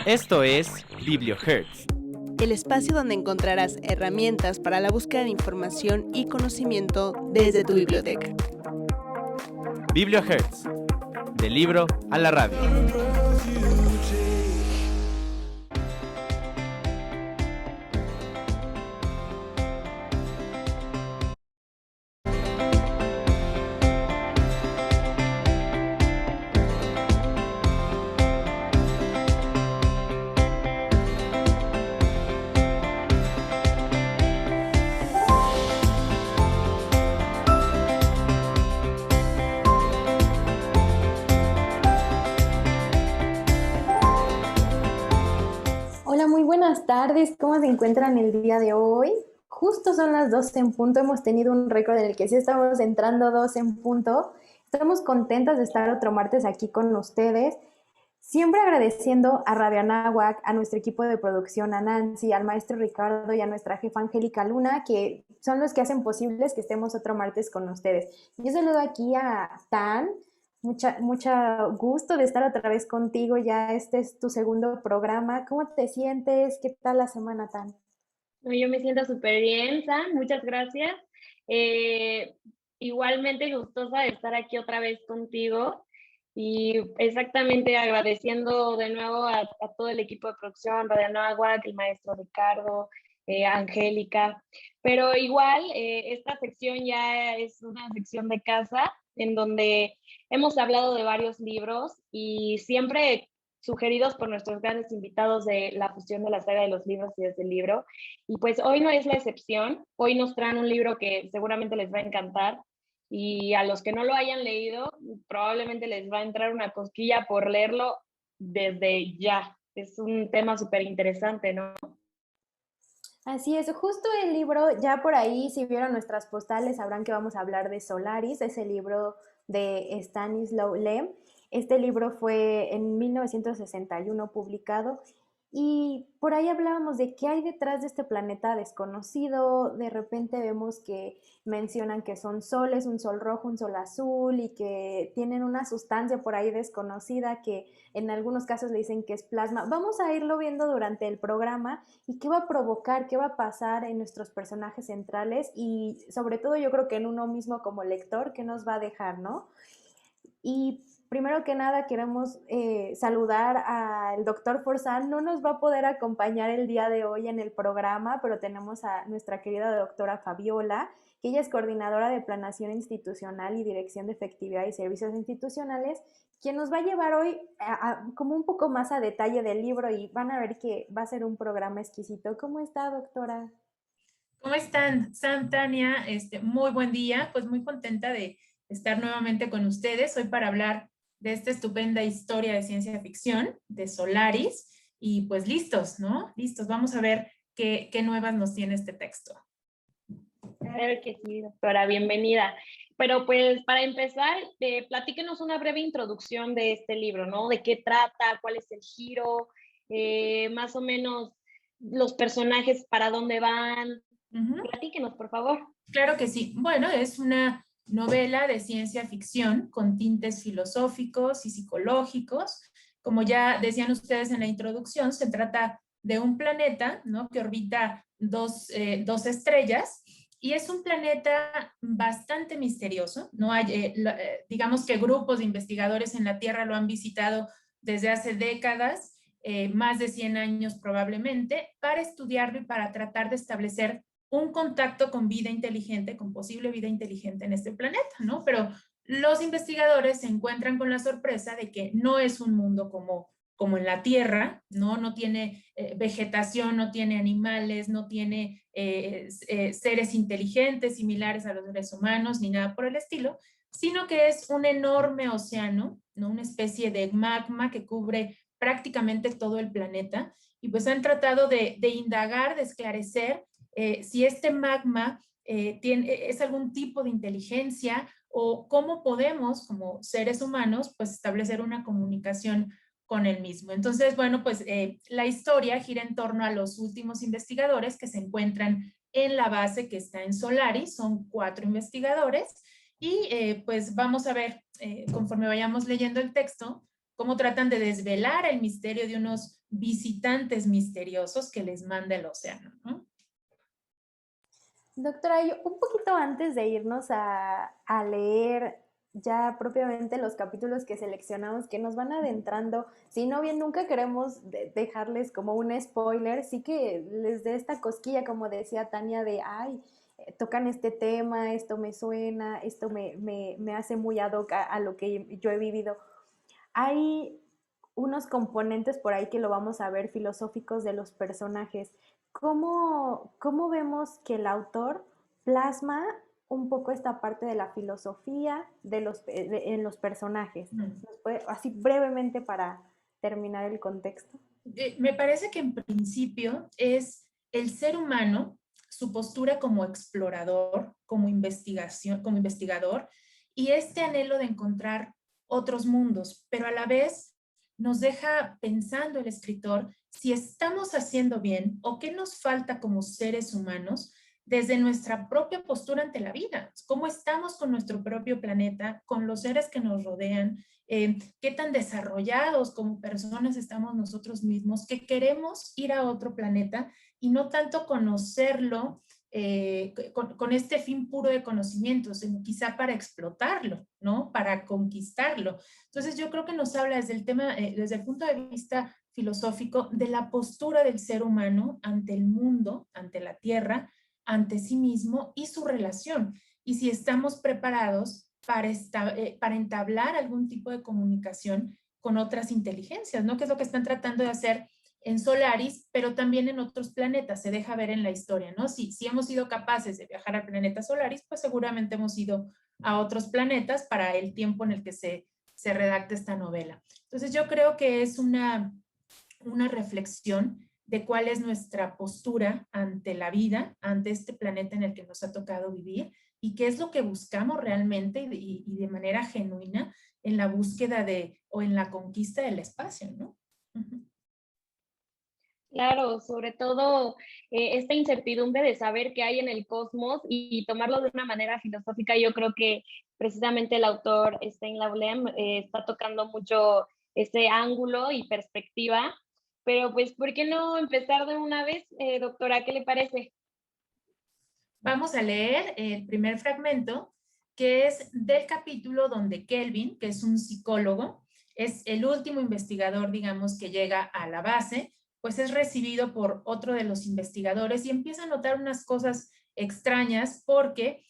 Esto es BiblioHertz, el espacio donde encontrarás herramientas para la búsqueda de información y conocimiento desde tu biblioteca. BiblioHertz, del libro a la radio. Hola, muy buenas tardes. ¿Cómo se encuentran el día de hoy? Justo son las 12 en punto. Hemos tenido un récord en el que sí estamos entrando 12 en punto. Estamos contentas de estar otro martes aquí con ustedes. Siempre agradeciendo a Radio Anáhuac, a nuestro equipo de producción, a Nancy, al maestro Ricardo y a nuestra jefa Angélica Luna, que son los que hacen posibles que estemos otro martes con ustedes. Yo saludo aquí a Tan. Mucha gusto de estar otra vez contigo. Ya este es tu segundo programa. ¿Cómo te sientes? ¿Qué tal la semana, Tan? Yo me siento súper bien, San, muchas gracias. Igualmente gustosa de estar aquí otra vez contigo y exactamente agradeciendo de nuevo a todo el equipo de producción, Radio Anáhuac, el maestro Ricardo, Angélica, pero igual esta sección ya es una sección de casa en donde hemos hablado de varios libros y siempre sugeridos por nuestros grandes invitados de la fusión de la saga de los libros y desde el libro. Y pues hoy no es la excepción. Hoy nos traen un libro que seguramente les va a encantar y a los que no lo hayan leído probablemente les va a entrar una cosquilla por leerlo desde ya. Es un tema súper interesante, ¿no? Así es, justo el libro, ya por ahí, si vieron nuestras postales, sabrán que vamos a hablar de Solaris, ese libro de Stanislaw Lem. Este libro fue en 1961 publicado y por ahí hablábamos de qué hay detrás de este planeta desconocido. De repente vemos que mencionan que son soles, un sol rojo, un sol azul y que tienen una sustancia por ahí desconocida que en algunos casos le dicen que es plasma. Vamos a irlo viendo durante el programa y qué va a provocar, qué va a pasar en nuestros personajes centrales y sobre todo yo creo que en uno mismo como lector, qué nos va a dejar, ¿no? Y primero que nada queremos saludar al doctor Forzán. No nos va a poder acompañar el día de hoy en el programa, pero tenemos a nuestra querida doctora Fabiola, que ella es coordinadora de Planeación Institucional y Dirección de Efectividad y Servicios Institucionales, quien nos va a llevar hoy como un poco más a detalle del libro y van a ver que va a ser un programa exquisito. ¿Cómo está, doctora? ¿Cómo están, Sam, Tania? Muy buen día, pues muy contenta de estar nuevamente con ustedes hoy para hablar de esta estupenda historia de ciencia ficción, de Solaris, y pues listos, ¿no? Listos, vamos a ver qué nuevas nos tiene este texto. Claro que sí, doctora, bienvenida. Pero pues para empezar, platíquenos una breve introducción de este libro, ¿no? ¿De qué trata? ¿Cuál es el giro? Más o menos los personajes, ¿para dónde van? Platíquenos, por favor. Claro que sí. Bueno, es una novela de ciencia ficción con tintes filosóficos y psicológicos. Como ya decían ustedes en la introducción, se trata de un planeta, ¿no?, que orbita dos estrellas y es un planeta bastante misterioso. No hay, digamos que grupos de investigadores en la Tierra lo han visitado desde hace décadas, más de 100 años probablemente, para estudiarlo y para tratar de establecer un contacto con vida inteligente, con posible vida inteligente en este planeta, ¿no? Pero los investigadores se encuentran con la sorpresa de que no es un mundo como en la Tierra, ¿no? No tiene vegetación, no tiene animales, no tiene seres inteligentes similares a los seres humanos, ni nada por el estilo, sino que es un enorme océano, ¿no? Una especie de magma que cubre prácticamente todo el planeta, y pues han tratado de indagar, de esclarecer si este magma es algún tipo de inteligencia o cómo podemos, como seres humanos, pues establecer una comunicación con el mismo. Entonces, bueno, pues la historia gira en torno a los últimos investigadores que se encuentran en la base que está en Solaris. Son 4 investigadores y pues vamos a ver, conforme vayamos leyendo el texto, cómo tratan de desvelar el misterio de unos visitantes misteriosos que les manda el océano, ¿no? Doctora, yo un poquito antes de irnos a leer ya propiamente los capítulos que seleccionamos, que nos van adentrando, si no bien nunca queremos dejarles como un spoiler, sí que les dé esta cosquilla, como decía Tania, de, ay, tocan este tema, esto me suena, esto me hace muy ad hoc a lo que yo he vivido. Hay unos componentes por ahí que lo vamos a ver filosóficos de los personajes. ¿Cómo vemos que el autor plasma un poco esta parte de la filosofía en los personajes? ¿Nos puede, así brevemente para terminar el contexto? Me parece que en principio es el ser humano, su postura como explorador, como investigador, y este anhelo de encontrar otros mundos, pero a la vez nos deja pensando el escritor si estamos haciendo bien o qué nos falta como seres humanos desde nuestra propia postura ante la vida, cómo estamos con nuestro propio planeta, con los seres que nos rodean, qué tan desarrollados como personas estamos nosotros mismos, que queremos ir a otro planeta y no tanto conocerlo con este fin puro de conocimiento, sino quizá para explotarlo, ¿no? Para conquistarlo. Entonces yo creo que nos habla desde el tema, desde el punto de vista filosófico, de la postura del ser humano ante el mundo, ante la tierra, ante sí mismo y su relación. Y si estamos preparados para entablar algún tipo de comunicación con otras inteligencias, ¿no? Que es lo que están tratando de hacer en Solaris, pero también en otros planetas, se deja ver en la historia, ¿no? Si hemos sido capaces de viajar al planeta Solaris, pues seguramente hemos ido a otros planetas para el tiempo en el que se redacta esta novela. Entonces yo creo que es una reflexión de cuál es nuestra postura ante la vida, ante este planeta en el que nos ha tocado vivir, y qué es lo que buscamos realmente y de manera genuina en la búsqueda o en la conquista del espacio, ¿no? Uh-huh. Claro, sobre todo esta incertidumbre de saber qué hay en el cosmos y tomarlo de una manera filosófica. Yo creo que precisamente el autor Stanislaw Lem está tocando mucho ese ángulo y perspectiva, pero pues, ¿por qué no empezar de una vez, doctora? ¿Qué le parece? Vamos a leer el primer fragmento, que es del capítulo donde Kelvin, que es un psicólogo, es el último investigador, digamos, que llega a la base, pues es recibido por otro de los investigadores y empieza a notar unas cosas extrañas porque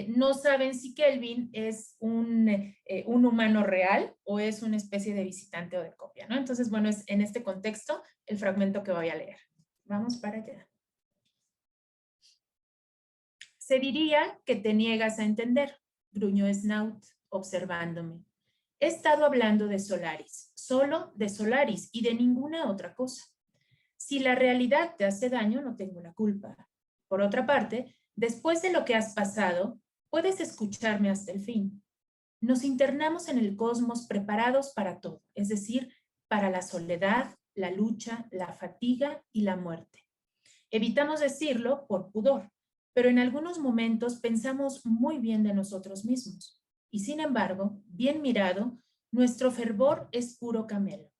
no saben si Kelvin es un humano real o es una especie de visitante o de copia, ¿no? Entonces, bueno, es en este contexto el fragmento que voy a leer. Vamos para allá. Se diría que te niegas a entender, gruñó Snout, observándome. He estado hablando de Solaris, solo de Solaris y de ninguna otra cosa. Si la realidad te hace daño, no tengo la culpa. Por otra parte, después de lo que has pasado, puedes escucharme hasta el fin. Nos internamos en el cosmos preparados para todo, es decir, para la soledad, la lucha, la fatiga y la muerte. Evitamos decirlo por pudor, pero en algunos momentos pensamos muy bien de nosotros mismos. Y sin embargo, bien mirado, nuestro fervor es puro camelo.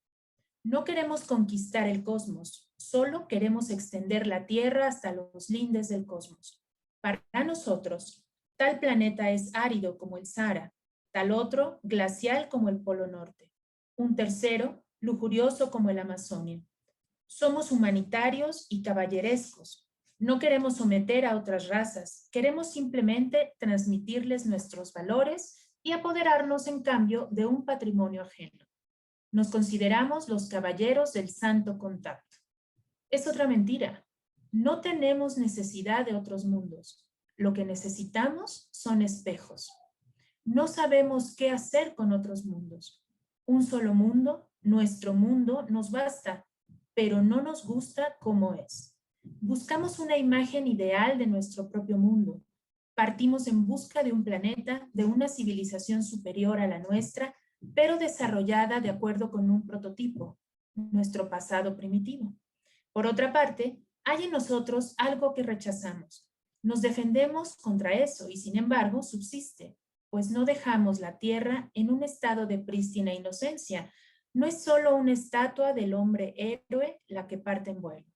No queremos conquistar el cosmos, solo queremos extender la Tierra hasta los lindes del cosmos. Para nosotros, tal planeta es árido como el Sahara, tal otro glacial como el Polo Norte, un tercero lujurioso como el Amazonia. Somos humanitarios y caballerescos. No queremos someter a otras razas, queremos simplemente transmitirles nuestros valores y apoderarnos en cambio de un patrimonio ajeno. Nos consideramos los caballeros del santo contacto. Es otra mentira. No tenemos necesidad de otros mundos. Lo que necesitamos son espejos. No sabemos qué hacer con otros mundos. Un solo mundo, nuestro mundo, nos basta, pero no nos gusta como es. Buscamos una imagen ideal de nuestro propio mundo. Partimos en busca de un planeta, de una civilización superior a la nuestra, pero desarrollada de acuerdo con un prototipo, nuestro pasado primitivo. Por otra parte, hay en nosotros algo que rechazamos. Nos defendemos contra eso y sin embargo subsiste, pues no dejamos la Tierra en un estado de prístina inocencia. no es solo una estatua del hombre héroe la que parte en vuelo.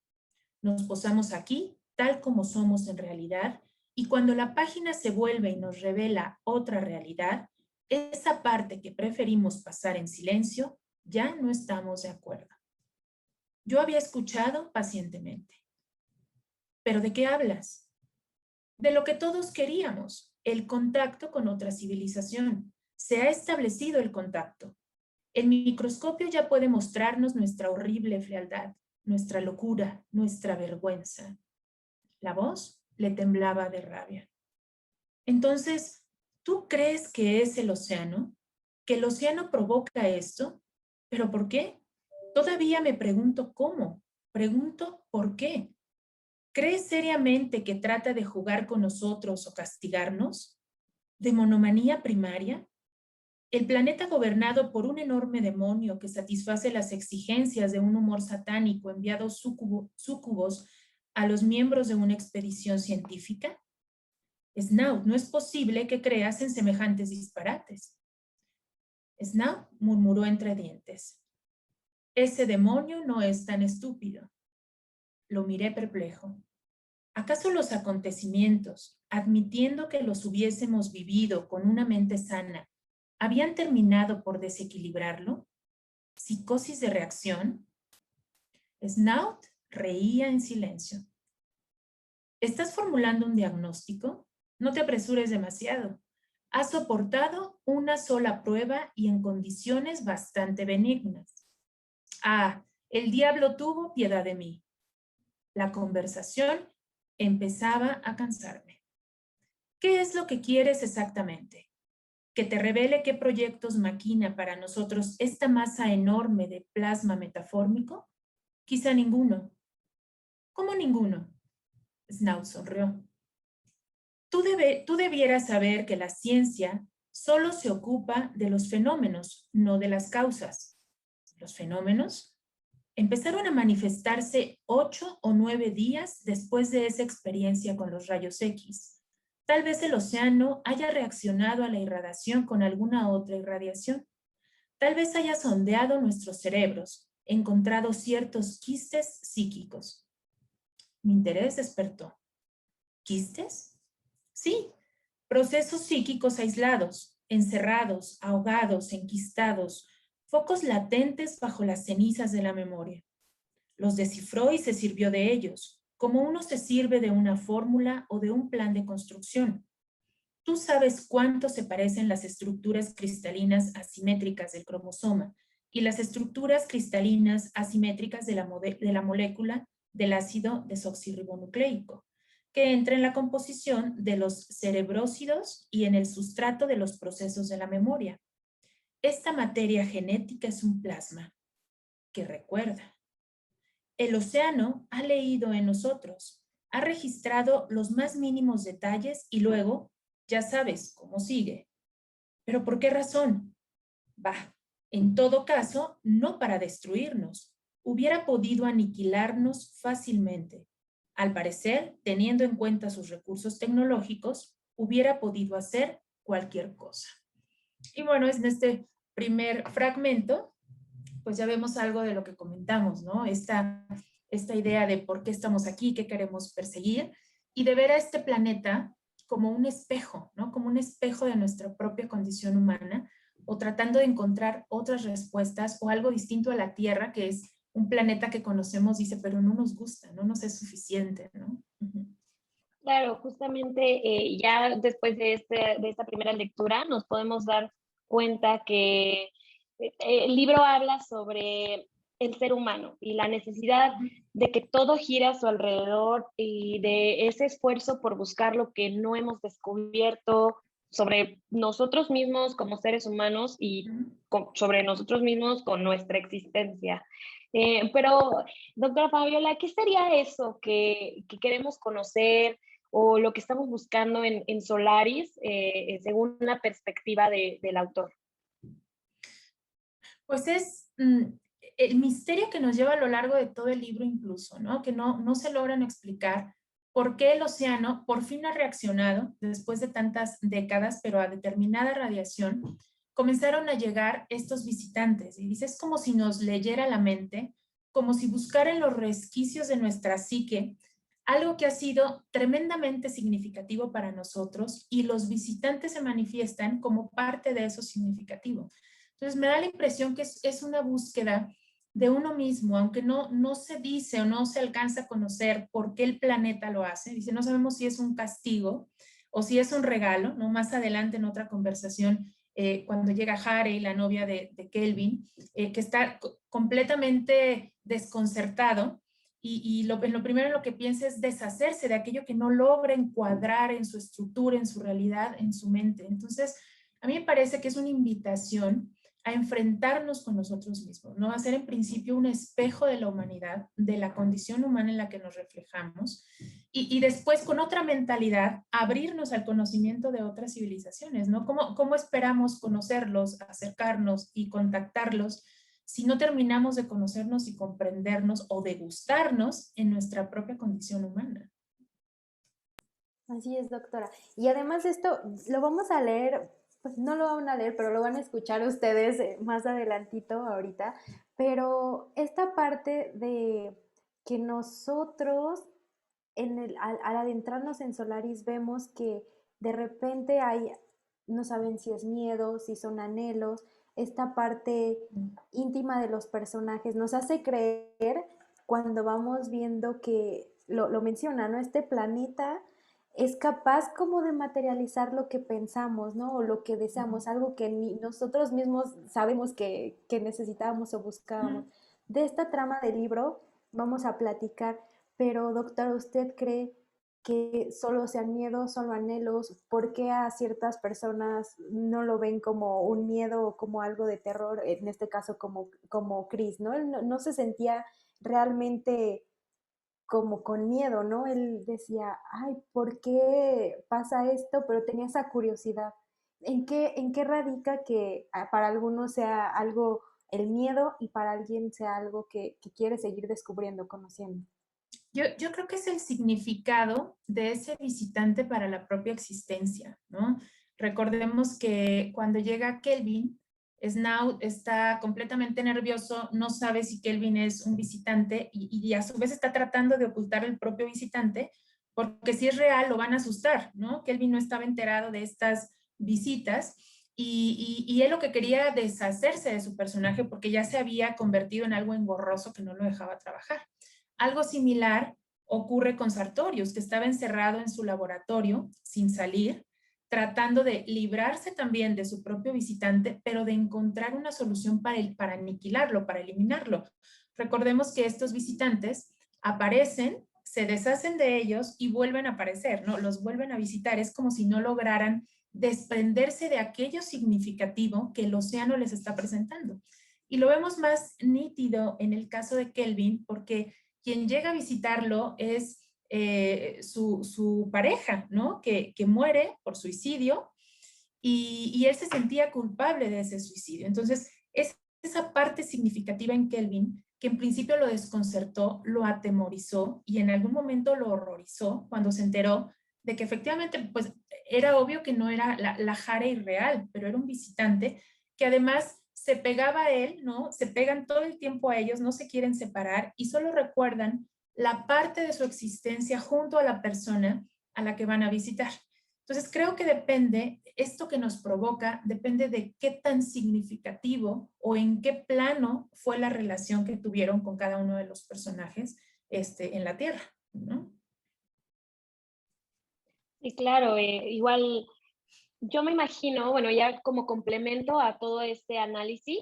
Nos posamos aquí, tal como somos en realidad, y cuando la página se vuelve y nos revela otra realidad, esa parte que preferimos pasar en silencio, ya no estamos de acuerdo. Yo había escuchado pacientemente. ¿Pero de qué hablas? De lo que todos queríamos, el contacto con otra civilización. Se ha establecido el contacto. El microscopio ya puede mostrarnos nuestra horrible frialdad, nuestra locura, nuestra vergüenza. La voz le temblaba de rabia. Entonces, ¿tú crees que es el océano? ¿Que el océano provoca esto? ¿Pero por qué? Todavía me pregunto cómo. Pregunto por qué. ¿Crees seriamente que trata de jugar con nosotros o castigarnos? ¿De monomanía primaria? El planeta gobernado por un enorme demonio que satisface las exigencias de un humor satánico enviado súcubos a los miembros de una expedición científica. Snout, no es posible que creas en semejantes disparates. Snout murmuró entre dientes. Ese demonio no es tan estúpido. Lo miré perplejo. ¿Acaso los acontecimientos, admitiendo que los hubiésemos vivido con una mente sana, habían terminado por desequilibrarlo? ¿Psicosis de reacción? Snout reía en silencio. ¿Estás formulando un diagnóstico? No te apresures demasiado. Has soportado una sola prueba y en condiciones bastante benignas. Ah, el diablo tuvo piedad de mí. La conversación empezaba a cansarme. ¿Qué es lo que quieres exactamente? ¿Que te revele qué proyectos maquina para nosotros esta masa enorme de plasma metafórmico? Quizá ninguno. ¿Cómo ninguno? Snout sonrió. Tú debieras saber que la ciencia solo se ocupa de los fenómenos, no de las causas. Los fenómenos empezaron a manifestarse 8 o 9 días después de esa experiencia con los rayos X. Tal vez el océano haya reaccionado a la irradiación con alguna otra irradiación. Tal vez haya sondeado nuestros cerebros, encontrado ciertos quistes psíquicos. Mi interés despertó. ¿Quistes? Sí, procesos psíquicos aislados, encerrados, ahogados, enquistados, focos latentes bajo las cenizas de la memoria. Los descifró y se sirvió de ellos, como uno se sirve de una fórmula o de un plan de construcción. Tú sabes cuánto se parecen las estructuras cristalinas asimétricas del cromosoma y las estructuras cristalinas asimétricas de la molécula del ácido desoxirribonucleico, que entra en la composición de los cerebrósidos y en el sustrato de los procesos de la memoria. Esta materia genética es un plasma que recuerda. El océano ha leído en nosotros, ha registrado los más mínimos detalles y luego, ya sabes cómo sigue. ¿Pero por qué razón? Bah, en todo caso, no para destruirnos. Hubiera podido aniquilarnos fácilmente. Al parecer, teniendo en cuenta sus recursos tecnológicos, hubiera podido hacer cualquier cosa. Y bueno, en este primer fragmento, pues ya vemos algo de lo que comentamos, ¿no? Esta idea de por qué estamos aquí, qué queremos perseguir, y de ver a este planeta como un espejo, ¿no? Como un espejo de nuestra propia condición humana, o tratando de encontrar otras respuestas o algo distinto a la Tierra, que es un planeta que conocemos, dice, pero no nos gusta, no nos es suficiente, ¿no? Claro, justamente ya después de esta primera lectura nos podemos dar cuenta que el libro habla sobre el ser humano y la necesidad de que todo gira a su alrededor y de ese esfuerzo por buscar lo que no hemos descubierto sobre nosotros mismos como seres humanos y sobre nosotros mismos con nuestra existencia. Pero, doctora Fabiola, ¿qué sería eso que queremos conocer o lo que estamos buscando en Solaris según la perspectiva del autor? Pues es el misterio que nos lleva a lo largo de todo el libro incluso, ¿no? Que no se logran explicar por qué el océano por fin ha reaccionado después de tantas décadas, pero a determinada radiación, comenzaron a llegar estos visitantes. Y dice, es como si nos leyera la mente, como si buscara en los resquicios de nuestra psique algo que ha sido tremendamente significativo para nosotros, y los visitantes se manifiestan como parte de eso significativo. Entonces me da la impresión que es una búsqueda de uno mismo, aunque no se dice o no se alcanza a conocer por qué el planeta lo hace. Dice, no sabemos si es un castigo o si es un regalo, ¿no? Más adelante en otra conversación, cuando llega Harry, la novia de Kelvin, que está completamente desconcertado, y lo primero en lo que piensa es deshacerse de aquello que no logra encuadrar en su estructura, en su realidad, en su mente. Entonces, a mí me parece que es una invitación a enfrentarnos con nosotros mismos, ¿no? A ser en principio un espejo de la humanidad, de la condición humana en la que nos reflejamos, y después con otra mentalidad abrirnos al conocimiento de otras civilizaciones, ¿no? ¿Cómo esperamos conocerlos, acercarnos y contactarlos si no terminamos de conocernos y comprendernos o de gustarnos en nuestra propia condición humana? Así es, doctora. Y además esto lo vamos a leer, pues no lo van a leer, pero lo van a escuchar ustedes más adelantito ahorita. Pero esta parte de que nosotros, al adentrarnos en Solaris, vemos que de repente no saben si es miedo, si son anhelos, esta parte íntima de los personajes nos hace creer cuando vamos viendo que, lo menciona, ¿no? Este planeta es capaz como de materializar lo que pensamos, ¿no? O lo que deseamos, algo que ni nosotros mismos sabemos que necesitábamos o buscábamos. De esta trama del libro vamos a platicar, pero doctora, ¿usted cree que solo sean miedos, solo anhelos? ¿Por qué a ciertas personas no lo ven como un miedo o como algo de terror? En este caso como Chris, ¿no? Él no se sentía realmente como con miedo, ¿no? Él decía, ay, ¿por qué pasa esto? Pero tenía esa curiosidad. ¿En qué radica que para algunos sea algo el miedo y para alguien sea algo que quiere seguir descubriendo, conociendo? Yo creo que es el significado de ese visitante para la propia existencia, ¿no? Recordemos que cuando llega Kelvin, Snow está completamente nervioso, no sabe si Kelvin es un visitante, y a su vez está tratando de ocultar el propio visitante, porque si es real lo van a asustar, ¿no? Kelvin no estaba enterado de estas visitas, y él lo que quería deshacerse de su personaje porque ya se había convertido en algo engorroso que no lo dejaba trabajar. Algo similar ocurre con Sartorius, que estaba encerrado en su laboratorio sin salir, tratando de librarse también de su propio visitante, pero de encontrar una solución para aniquilarlo, para eliminarlo. Recordemos que estos visitantes aparecen, se deshacen de ellos y vuelven a aparecer, ¿no? Los vuelven a visitar. Es como si no lograran desprenderse de aquello significativo que el océano les está presentando. Y lo vemos más nítido en el caso de Kelvin, porque quien llega a visitarlo es su pareja, ¿no? Que muere por suicidio, y él se sentía culpable de ese suicidio. Entonces, es esa parte significativa en Kelvin que en principio lo desconcertó, lo atemorizó y en algún momento lo horrorizó cuando se enteró de que efectivamente, pues, era obvio que no era la Harry real, pero era un visitante que además se pegaba a él, ¿no? Se pegan todo el tiempo a ellos, no se quieren separar y solo recuerdan la parte de su existencia junto a la persona a la que van a visitar. Entonces creo que depende, esto que nos provoca, depende de qué tan significativo o en qué plano fue la relación que tuvieron con cada uno de los personajes en la Tierra, ¿no? Y claro, igual yo me imagino, bueno, ya como complemento a todo este análisis,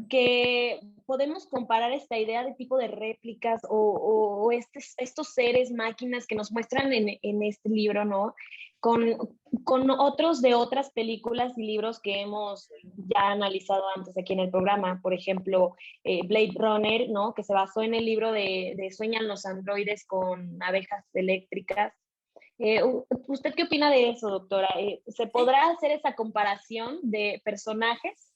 que podemos comparar esta idea de tipo de réplicas o estos seres, máquinas que nos muestran en este libro, ¿no? Con otros de otras películas y libros que hemos ya analizado antes aquí en el programa. Por ejemplo, Blade Runner, ¿no? Que se basó en el libro de Sueñan los androides con abejas eléctricas. ¿Usted qué opina de eso, doctora? ¿Se podrá hacer esa comparación de personajes?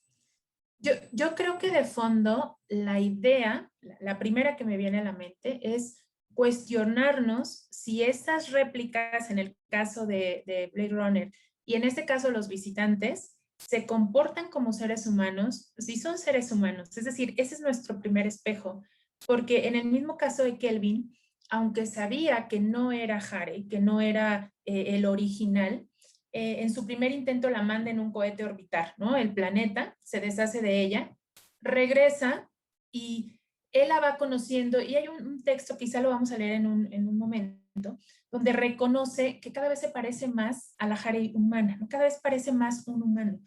Yo creo que de fondo la idea, la primera que me viene a la mente es cuestionarnos si esas réplicas, en el caso de Blade Runner y en este caso los visitantes, se comportan como seres humanos, sí son seres humanos. Es decir, ese es nuestro primer espejo, porque en el mismo caso de Kelvin, aunque sabía que no era Harry, que no era el original, en su primer intento la manda en un cohete a orbitar, ¿no? El planeta se deshace de ella, regresa y él la va conociendo, y hay un texto, quizá lo vamos a leer en un momento, donde reconoce que cada vez se parece más a la Harry humana, ¿no? Cada vez parece más un humano.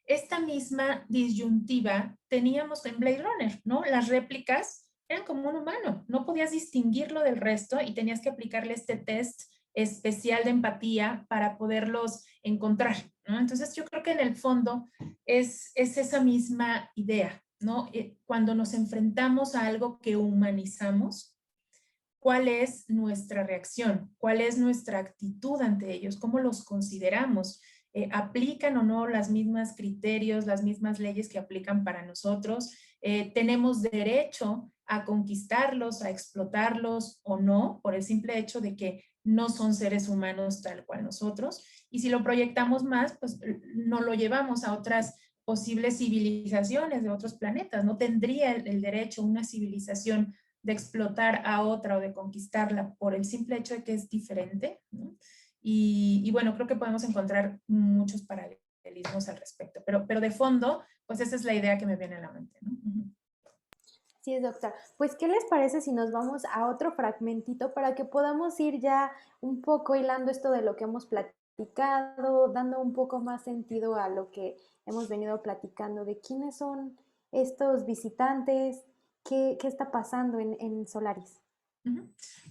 Esta misma disyuntiva teníamos en Blade Runner, ¿no? Las réplicas eran como un humano, no podías distinguirlo del resto y tenías que aplicarle este test especial de empatía para poderlos encontrar, ¿no? Entonces yo creo que en el fondo es esa misma idea, ¿no? Cuando nos enfrentamos a algo que humanizamos, ¿cuál es nuestra reacción? ¿Cuál es nuestra actitud ante ellos? ¿Cómo los consideramos? ¿Aplican o no las mismas criterios, las mismas leyes que aplican para nosotros? ¿Tenemos derecho a conquistarlos, a explotarlos o no, por el simple hecho de que no son seres humanos tal cual nosotros? Y si lo proyectamos más, pues no lo llevamos a otras posibles civilizaciones de otros planetas. No tendría el derecho una civilización de explotar a otra o de conquistarla por el simple hecho de que es diferente, ¿no? Y bueno, creo que podemos encontrar muchos paralelismos al respecto, pero de fondo, pues esa es la idea que me viene a la mente, ¿no? Sí, doctor. Pues, ¿qué les parece si nos vamos a otro fragmentito para que podamos ir ya un poco hilando esto de lo que hemos platicado, dando un poco más sentido a lo que hemos venido platicando, de quiénes son estos visitantes, qué está pasando en Solaris?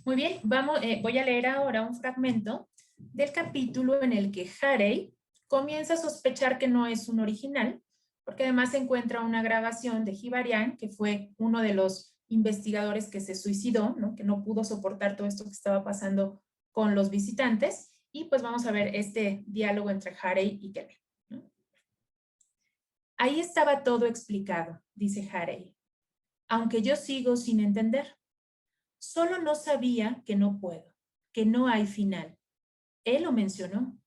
Muy bien, voy a leer ahora un fragmento del capítulo en el que Harry comienza a sospechar que no es un original, porque además se encuentra una grabación de Hibarian, que fue uno de los investigadores que se suicidó, ¿no? Que no pudo soportar todo esto que estaba pasando con los visitantes, y pues vamos a ver este diálogo entre Harry y Kelvin, ¿no? Ahí estaba todo explicado, dice Harry, aunque yo sigo sin entender. Solo no sabía que no puedo, que no hay final. Él lo mencionó.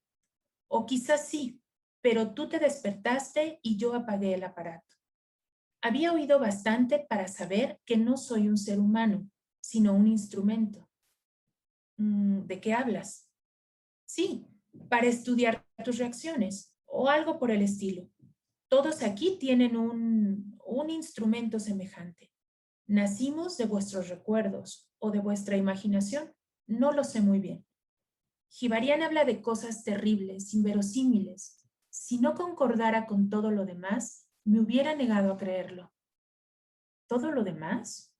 O quizás sí, pero tú te despertaste y yo apagué el aparato. Había oído bastante para saber que no soy un ser humano, sino un instrumento. ¿De qué hablas? Sí, para estudiar tus reacciones o algo por el estilo. Todos aquí tienen un instrumento semejante. Nacimos de vuestros recuerdos o de vuestra imaginación. No lo sé muy bien. Hibarian habla de cosas terribles, inverosímiles. Si no concordara con todo lo demás, me hubiera negado a creerlo. ¿Todo lo demás?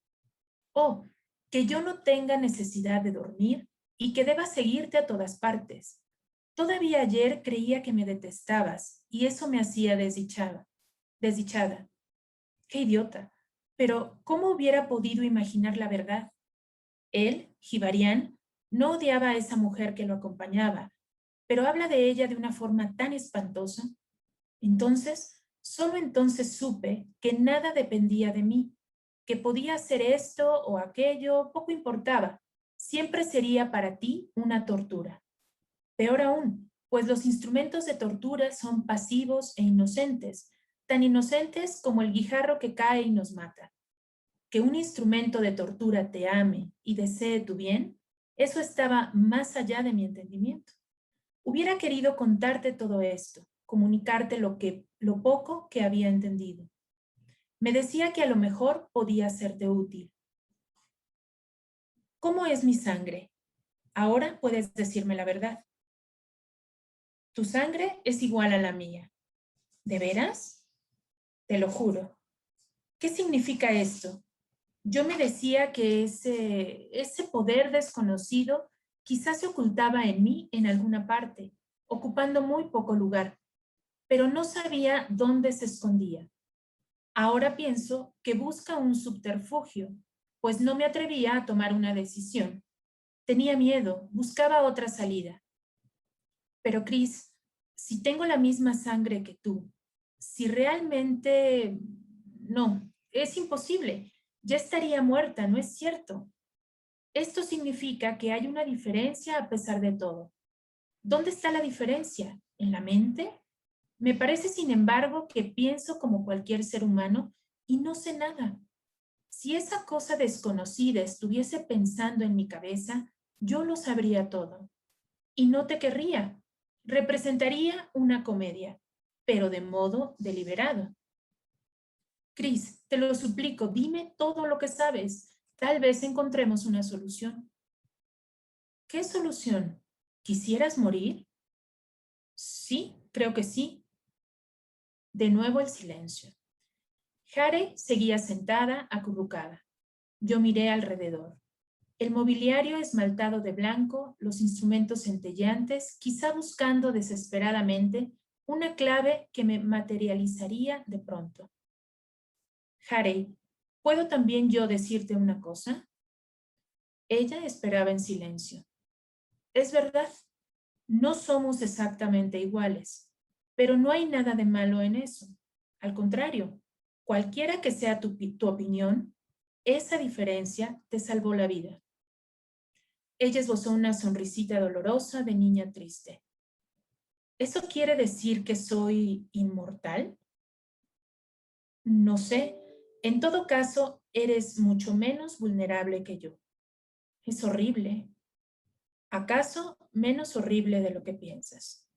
Oh, que yo no tenga necesidad de dormir y que deba seguirte a todas partes. Todavía ayer creía que me detestabas y eso me hacía desdichada. ¡Qué idiota! Pero, ¿cómo hubiera podido imaginar la verdad? Él, Hibarian, no odiaba a esa mujer que lo acompañaba, pero habla de ella de una forma tan espantosa. Entonces, solo entonces supe que nada dependía de mí, que podía hacer esto o aquello, poco importaba. Siempre sería para ti una tortura. Peor aún, pues los instrumentos de tortura son pasivos e inocentes, tan inocentes como el guijarro que cae y nos mata. Que un instrumento de tortura te ame y desee tu bien, eso estaba más allá de mi entendimiento. Hubiera querido contarte todo esto, comunicarte lo poco que había entendido. Me decía que a lo mejor podía serte útil. ¿Cómo es mi sangre? Ahora puedes decirme la verdad. Tu sangre es igual a la mía. ¿De veras? Te lo juro. ¿Qué significa esto? Yo me decía que ese poder desconocido quizás se ocultaba en mí en alguna parte, ocupando muy poco lugar, pero no sabía dónde se escondía. Ahora pienso que busca un subterfugio, pues no me atrevía a tomar una decisión. Tenía miedo, buscaba otra salida. Pero Chris, si tengo la misma sangre que tú, si realmente... No, es imposible. Ya estaría muerta, ¿no es cierto? Esto significa que hay una diferencia a pesar de todo. ¿Dónde está la diferencia? ¿En la mente? Me parece, sin embargo, que pienso como cualquier ser humano y no sé nada. Si esa cosa desconocida estuviese pensando en mi cabeza, yo lo sabría todo. Y no te querría. Representaría una comedia, pero de modo deliberado. Chris, te lo suplico, dime todo lo que sabes. Tal vez encontremos una solución. ¿Qué solución? ¿Quisieras morir? Sí, creo que sí. De nuevo el silencio. Harry seguía sentada, acurrucada. Yo miré alrededor. El mobiliario esmaltado de blanco, los instrumentos centelleantes, quizá buscando desesperadamente una clave que me materializaría de pronto. Harry, ¿puedo también yo decirte una cosa? Ella esperaba en silencio. Es verdad, no somos exactamente iguales, pero no hay nada de malo en eso. Al contrario, cualquiera que sea tu opinión, esa diferencia te salvó la vida. Ella esbozó una sonrisita dolorosa de niña triste. ¿Eso quiere decir que soy inmortal? No sé. En todo caso, eres mucho menos vulnerable que yo. Es horrible. ¿Acaso menos horrible de lo que piensas?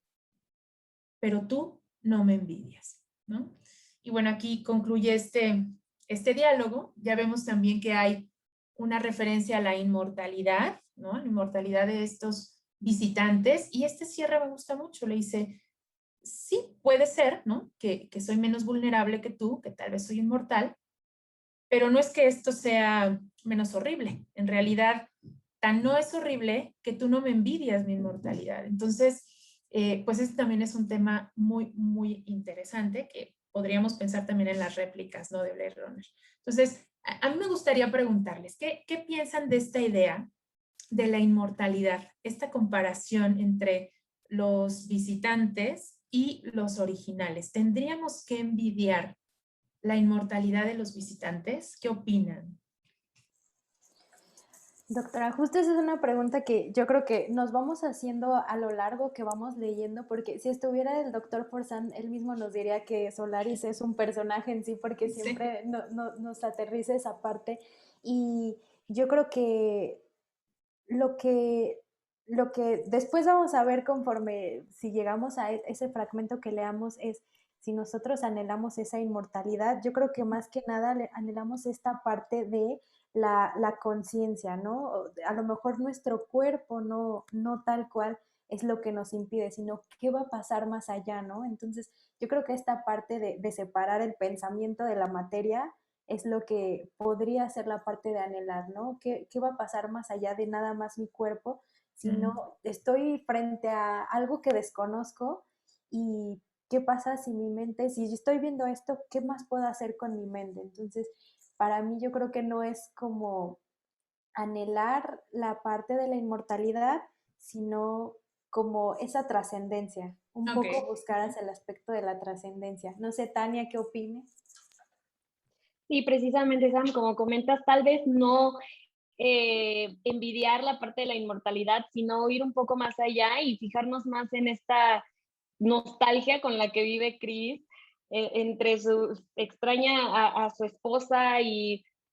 Pero tú no me envidias, ¿no? Y bueno, aquí concluye este diálogo. Ya vemos también que hay una referencia a la inmortalidad, ¿no? La inmortalidad de estos visitantes. Y este cierre me gusta mucho. Le dice, sí, puede ser, ¿no? Que soy menos vulnerable que tú, que tal vez soy inmortal, pero no es que esto sea menos horrible. En realidad, tan no es horrible que tú no me envidias mi inmortalidad. Entonces, pues este también es un tema muy, muy interesante que podríamos pensar también en las réplicas, ¿no? De Blade Runner. Entonces, a mí me gustaría preguntarles, ¿qué piensan de esta idea de la inmortalidad? Esta comparación entre los visitantes y los originales. ¿Tendríamos que envidiar la inmortalidad de los visitantes? ¿Qué opinan? Doctora, justo esa es una pregunta que yo creo que nos vamos haciendo a lo largo que vamos leyendo, porque si estuviera el doctor Forzán, él mismo nos diría que Solaris es un personaje en sí, porque siempre sí. Nos aterriza esa parte. Y yo creo que lo que, lo que después vamos a ver conforme, si llegamos a ese fragmento que leamos, es si nosotros anhelamos esa inmortalidad. Yo creo que más que nada anhelamos esta parte de la conciencia, ¿no? A lo mejor nuestro cuerpo no tal cual es lo que nos impide, sino qué va a pasar más allá, ¿no? Entonces, yo creo que esta parte de separar el pensamiento de la materia es lo que podría ser la parte de anhelar, ¿no? ¿Qué va a pasar más allá de nada más mi cuerpo? Sino estoy frente a algo que desconozco y qué pasa si mi mente, si estoy viendo esto, ¿qué más puedo hacer con mi mente? Entonces, para mí yo creo que no es como anhelar la parte de la inmortalidad, sino como esa trascendencia, un poco buscar hacia el aspecto de la trascendencia. No sé, Tania, ¿qué opines? Sí, precisamente, Sam, como comentas, tal vez no envidiar la parte de la inmortalidad, sino ir un poco más allá y fijarnos más en esta nostalgia con la que vive Chris, entre su extraña a su esposa,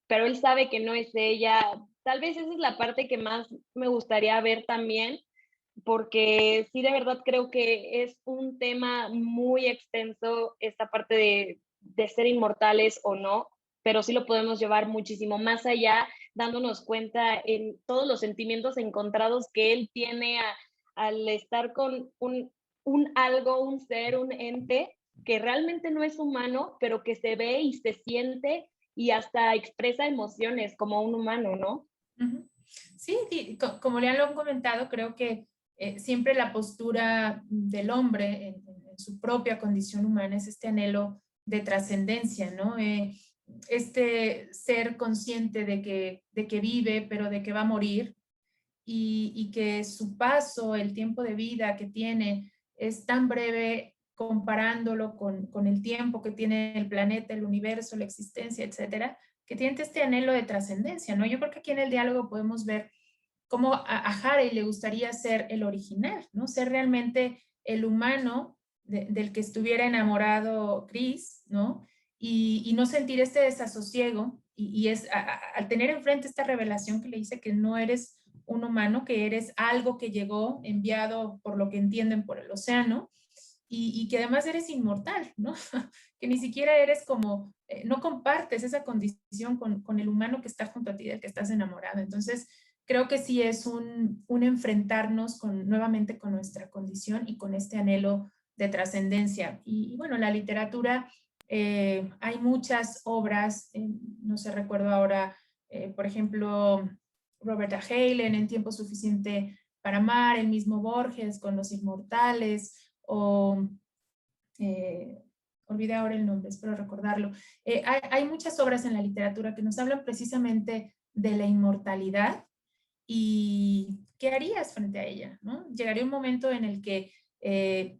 pero él sabe que no es ella. Tal vez esa es la parte que más me gustaría ver también, porque sí, de verdad creo que es un tema muy extenso esta parte de ser inmortales o no, pero sí lo podemos llevar muchísimo más allá, dándonos cuenta en todos los sentimientos encontrados que él tiene al estar con un algo, un ser, un ente que realmente no es humano, pero que se ve y se siente y hasta expresa emociones como un humano, ¿no? Sí, como ya lo han comentado, creo que siempre la postura del hombre en su propia condición humana es este anhelo de trascendencia, ¿no? Este ser consciente de que vive, pero de que va a morir y que su paso, el tiempo de vida que tiene es tan breve comparándolo con el tiempo que tiene el planeta, el universo, la existencia, etcétera, que tiene este anhelo de trascendencia, ¿no? Yo creo que aquí en el diálogo podemos ver cómo a Harry le gustaría ser el original, ¿no? Ser realmente el humano del que estuviera enamorado Chris, ¿no? Y no sentir este desasosiego, y es al tener enfrente esta revelación que le dice que no eres un humano, que eres algo que llegó enviado por lo que entienden por el océano, y que además eres inmortal, ¿no? Que ni siquiera eres como, no compartes esa condición con el humano que está junto a ti, del que estás enamorado. Entonces, creo que sí es un enfrentarnos nuevamente con nuestra condición y con este anhelo de trascendencia. Y bueno, la literatura, hay muchas obras, no sé, recuerdo ahora, por ejemplo, Roberta Halen en Tiempo Suficiente para Amar, el mismo Borges con Los Inmortales, o olvidé ahora el nombre, espero recordarlo. Hay muchas obras en la literatura que nos hablan precisamente de la inmortalidad y qué harías frente a ella, ¿no? Llegaría un momento en el que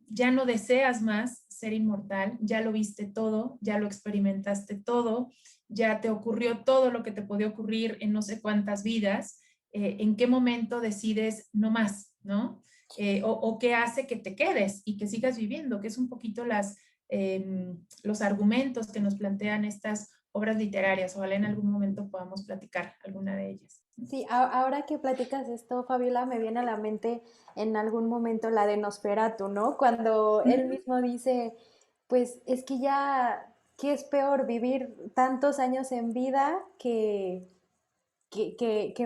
ya no deseas más ser inmortal, ya lo viste todo, ya lo experimentaste todo, ya te ocurrió todo lo que te podía ocurrir en no sé cuántas vidas. ¿En qué momento decides no más, ¿no? O qué hace que te quedes y que sigas viviendo, que es un poquito los argumentos que nos plantean estas obras literarias. Ojalá en algún momento podamos platicar alguna de ellas. Sí, ahora que platicas esto, Fabiola, me viene a la mente en algún momento la de Nosferatu, ¿no? Cuando él mismo dice, pues es que ya, ¿qué es peor? Vivir tantos años en vida que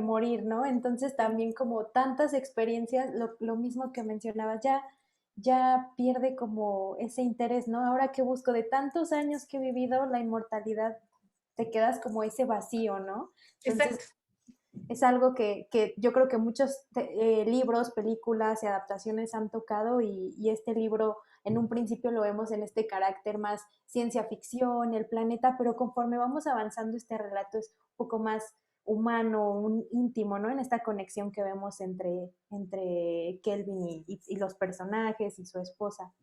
morir, ¿no? Entonces también como tantas experiencias, lo mismo que mencionabas, ya pierde como ese interés, ¿no? Ahora que busco de tantos años que he vivido la inmortalidad, te quedas como ese vacío, ¿no? Entonces, Exacto. es algo que yo creo que muchos libros, películas y adaptaciones han tocado y este libro en un principio lo vemos en este carácter más ciencia ficción, el planeta, pero conforme vamos avanzando este relato es un poco más humano, un íntimo, ¿no? En esta conexión que vemos entre Kelvin y los personajes y su esposa.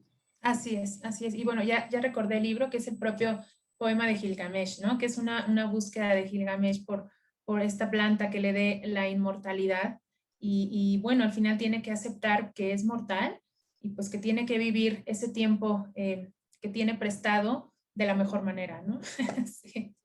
Así es, así es. Y bueno, ya recordé el libro, que es el propio poema de Gilgamesh, ¿no? Que es una búsqueda de Gilgamesh por esta planta que le dé la inmortalidad. Y bueno, al final tiene que aceptar que es mortal y pues que tiene que vivir ese tiempo que tiene prestado de la mejor manera, ¿no? Sí.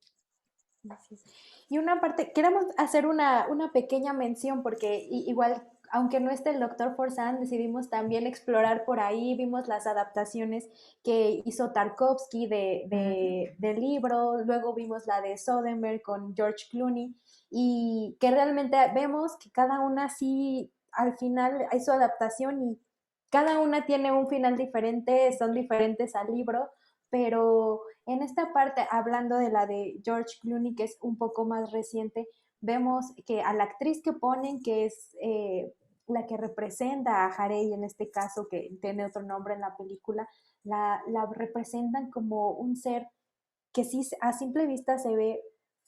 Y una parte, queremos hacer una pequeña mención porque igual, aunque no esté el doctor Forzán, decidimos también explorar por ahí, vimos las adaptaciones que hizo Tarkovsky del libro, luego vimos la de Soderbergh con George Clooney, y que realmente vemos que cada una sí, al final hay su adaptación y cada una tiene un final diferente, son diferentes al libro, pero en esta parte, hablando de la de George Clooney, que es un poco más reciente, vemos que a la actriz que ponen, que es la que representa a Harey en este caso, que tiene otro nombre en la película, la representan como un ser que sí a simple vista se ve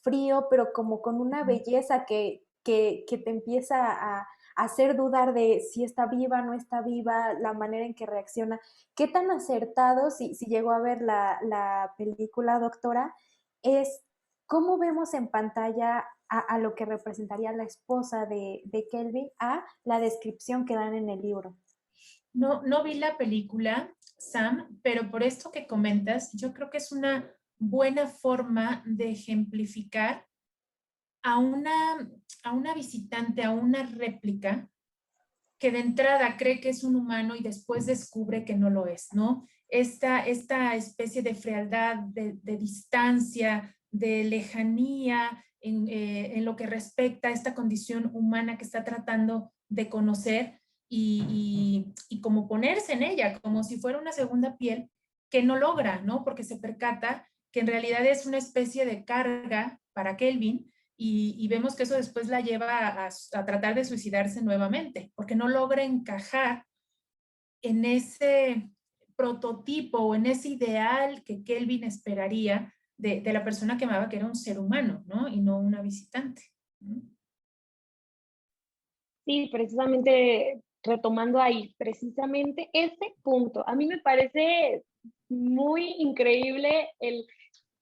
frío, pero como con una belleza que te empieza a hacer dudar de si está viva, no está viva, la manera en que reacciona. ¿Qué tan acertado, si llegó a ver la película, doctora, es cómo vemos en pantalla a lo que representaría la esposa de Kelvin a la descripción que dan en el libro? No vi la película, Sam, pero por esto que comentas, yo creo que es una buena forma de ejemplificar a una visitante, a una réplica, que de entrada cree que es un humano y después descubre que no lo es, ¿no? Esta especie de frialdad, de distancia, de lejanía en lo que respecta a esta condición humana que está tratando de conocer y como ponerse en ella, como si fuera una segunda piel que no logra, ¿no? Porque se percata que en realidad es una especie de carga para Kelvin y vemos que eso después la lleva a tratar de suicidarse nuevamente, porque no logra encajar en ese prototipo o en ese ideal que Kelvin esperaría de la persona que amaba, que era un ser humano, ¿no? Y no una visitante. Sí, precisamente retomando ahí, precisamente este punto. A mí me parece muy increíble el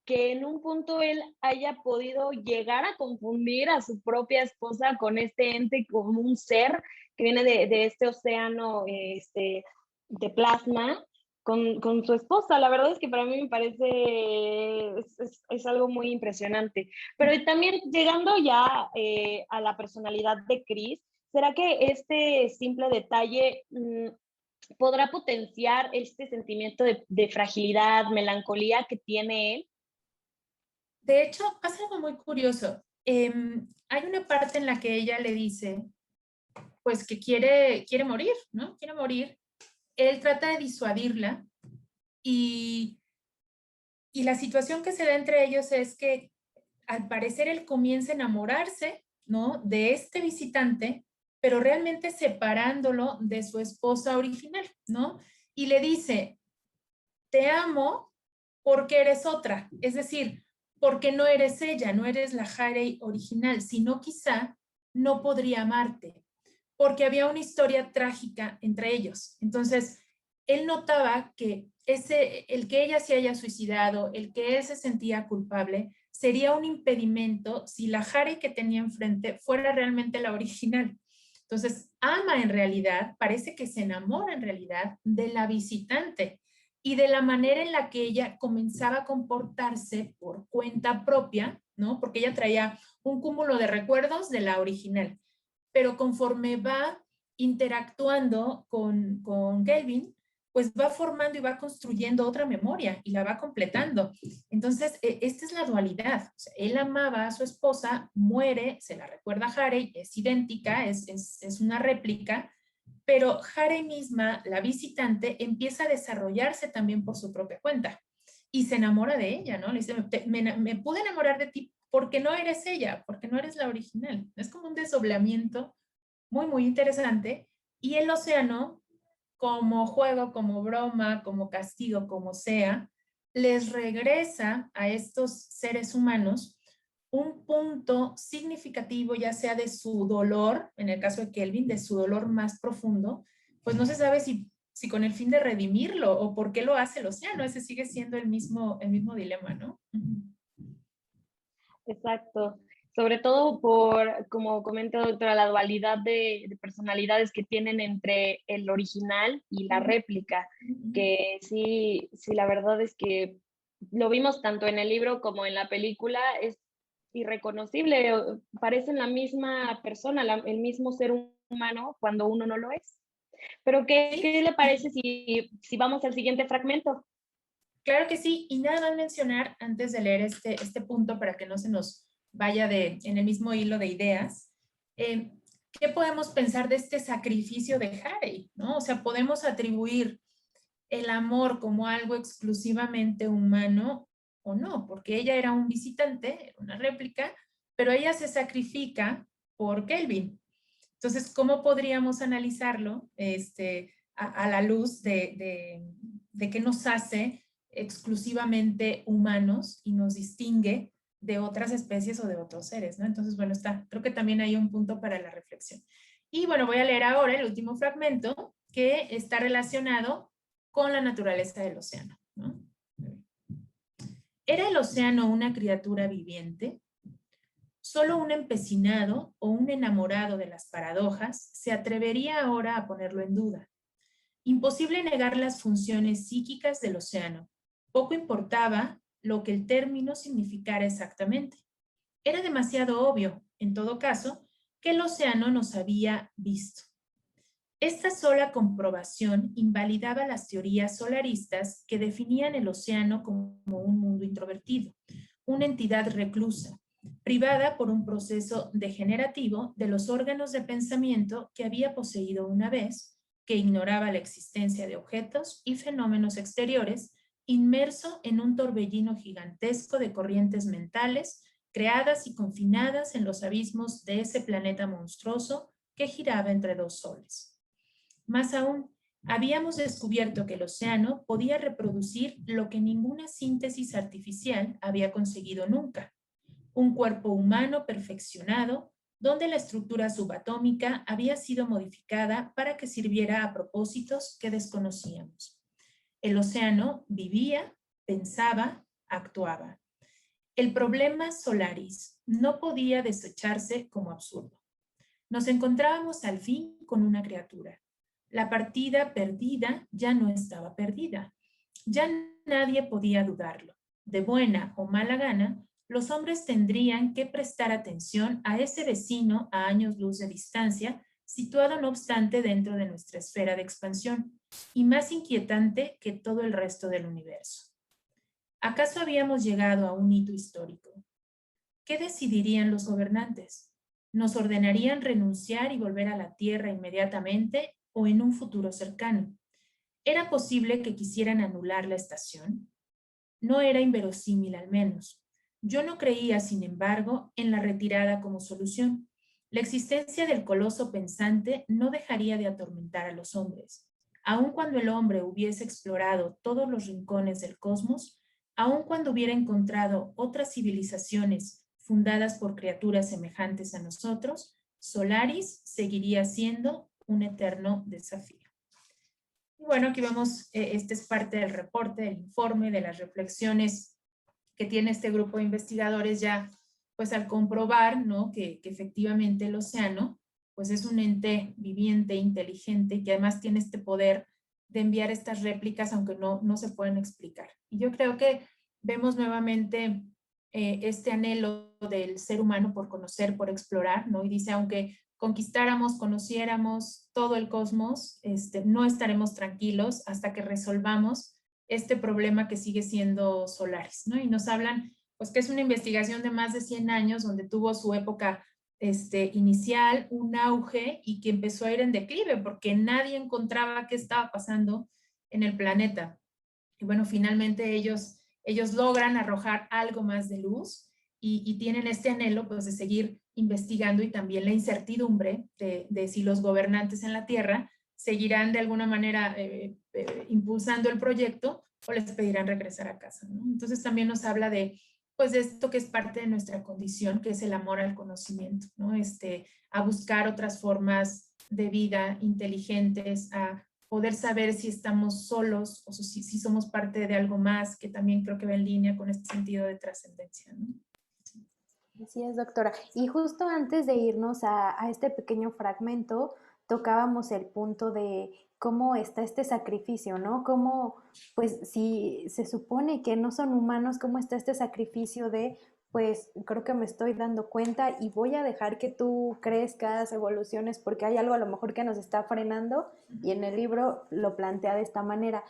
que en un punto él haya podido llegar a confundir a su propia esposa con este ente, como un ser que viene de este océano de plasma, con su esposa. La verdad es que para mí me parece, es algo muy impresionante. Pero también llegando ya a la personalidad de Chris, ¿será que este simple detalle podrá potenciar este sentimiento de fragilidad, melancolía que tiene él? De hecho, pasa algo muy curioso. Hay una parte en la que ella le dice, pues que quiere morir, ¿no? Quiere morir. Él trata de disuadirla y la situación que se da entre ellos es que al parecer él comienza a enamorarse, ¿no? De este visitante, pero realmente separándolo de su esposa original, ¿no? Y le dice, te amo porque eres otra, es decir, porque no eres ella, no eres la Harry original, sino quizá no podría amarte, porque había una historia trágica entre ellos. Entonces, él notaba que el que ella se haya suicidado, el que él se sentía culpable, sería un impedimento si la Harry que tenía enfrente fuera realmente la original. Entonces, ama en realidad, parece que se enamora en realidad de la visitante y de la manera en la que ella comenzaba a comportarse por cuenta propia, ¿no? Porque ella traía un cúmulo de recuerdos de la original. Pero conforme va interactuando con Kelvin, pues va formando y va construyendo otra memoria y la va completando. Entonces, esta es la dualidad. O sea, él amaba a su esposa, muere, se la recuerda a Harry, es idéntica, es una réplica, pero Harry misma, la visitante, empieza a desarrollarse también por su propia cuenta y se enamora de ella, ¿no? Le dice, me pude enamorar de ti porque no eres ella, porque no eres la original. Es como un desdoblamiento muy, muy interesante. Y el océano, como juego, como broma, como castigo, como sea, les regresa a estos seres humanos un punto significativo, ya sea de su dolor, en el caso de Kelvin, de su dolor más profundo, pues no se sabe si con el fin de redimirlo o por qué lo hace el océano. Ese sigue siendo el mismo dilema, ¿no? Exacto. Sobre todo por, como comenta doctora, la dualidad de personalidades que tienen entre el original y la réplica, que sí, sí, la verdad es que lo vimos tanto en el libro como en la película, es irreconocible, parecen la misma persona, el mismo ser humano cuando uno no lo es. Pero ¿qué le parece si vamos al siguiente fragmento? Claro que sí, y nada más mencionar antes de leer este punto para que no se nos vaya en el mismo hilo de ideas, ¿qué podemos pensar de este sacrificio de Harry? ¿No? O sea, podemos atribuir el amor como algo exclusivamente humano o no, porque ella era un visitante, era una réplica, pero ella se sacrifica por Kelvin. Entonces, ¿cómo podríamos analizarlo a la luz de qué nos hace exclusivamente humanos y nos distingue de otras especies o de otros seres, ¿no? Entonces, bueno, creo que también hay un punto para la reflexión. Y bueno, voy a leer ahora el último fragmento que está relacionado con la naturaleza del océano, ¿no? ¿Era el océano una criatura viviente? Solo un empecinado o un enamorado de las paradojas se atrevería ahora a ponerlo en duda. Imposible negar las funciones psíquicas del océano. Poco importaba lo que el término significara exactamente. Era demasiado obvio, en todo caso, que el océano nos había visto. Esta sola comprobación invalidaba las teorías solaristas que definían el océano como un mundo introvertido, una entidad reclusa, privada por un proceso degenerativo de los órganos de pensamiento que había poseído una vez, que ignoraba la existencia de objetos y fenómenos exteriores, inmerso en un torbellino gigantesco de corrientes mentales creadas y confinadas en los abismos de ese planeta monstruoso que giraba entre dos soles. Más aún, habíamos descubierto que el océano podía reproducir lo que ninguna síntesis artificial había conseguido nunca: un cuerpo humano perfeccionado, donde la estructura subatómica había sido modificada para que sirviera a propósitos que desconocíamos. El océano vivía, pensaba, actuaba. El problema Solaris no podía desecharse como absurdo. Nos encontrábamos al fin con una criatura, La partida perdida ya no estaba perdida. Ya nadie podía dudarlo. De buena o mala gana, los hombres tendrían que prestar atención a ese vecino a años luz de distancia, situado no obstante dentro de nuestra esfera de expansión, y más inquietante que todo el resto del universo. ¿Acaso habíamos llegado a un hito histórico? ¿Qué decidirían los gobernantes? ¿Nos ordenarían renunciar y volver a la Tierra inmediatamente o en un futuro cercano? ¿Era posible que quisieran anular la estación? No era inverosímil al menos. Yo no creía, sin embargo, en la retirada como solución. La existencia del coloso pensante no dejaría de atormentar a los hombres. Aun cuando el hombre hubiese explorado todos los rincones del cosmos, aun cuando hubiera encontrado otras civilizaciones fundadas por criaturas semejantes a nosotros, Solaris seguiría siendo un eterno desafío. Y bueno, aquí vemos, este es parte del reporte, del informe, de las reflexiones que tiene este grupo de investigadores ya, pues al comprobar, ¿no? que efectivamente el océano, pues es un ente viviente, inteligente, que además tiene este poder de enviar estas réplicas, aunque no se pueden explicar. Y yo creo que vemos nuevamente este anhelo del ser humano por conocer, por explorar, ¿no? Y dice, aunque conquistáramos, conociéramos todo el cosmos, no estaremos tranquilos hasta que resolvamos este problema que sigue siendo Solaris, ¿no? Y nos hablan, pues que es una investigación de más de 100 años, donde tuvo su época inicial, un auge, y que empezó a ir en declive, porque nadie encontraba qué estaba pasando en el planeta. Y bueno, finalmente ellos logran arrojar algo más de luz, y tienen este anhelo, pues, de seguir investigando, y también la incertidumbre de si los gobernantes en la Tierra seguirán de alguna manera impulsando el proyecto o les pedirán regresar a casa, ¿no? Entonces también nos habla de, pues, de esto que es parte de nuestra condición, que es el amor al conocimiento, ¿no? A buscar otras formas de vida inteligentes, a poder saber si estamos solos o si somos parte de algo más, que también creo que va en línea con este sentido de trascendencia, ¿no? Así es, doctora. Y justo antes de irnos a este pequeño fragmento, tocábamos el punto de cómo está este sacrificio, ¿no? Cómo, pues, si se supone que no son humanos, cómo está este sacrificio de, pues, creo que me estoy dando cuenta y voy a dejar que tú crezcas, evoluciones, porque hay algo a lo mejor que nos está frenando, y en el libro lo plantea de esta manera.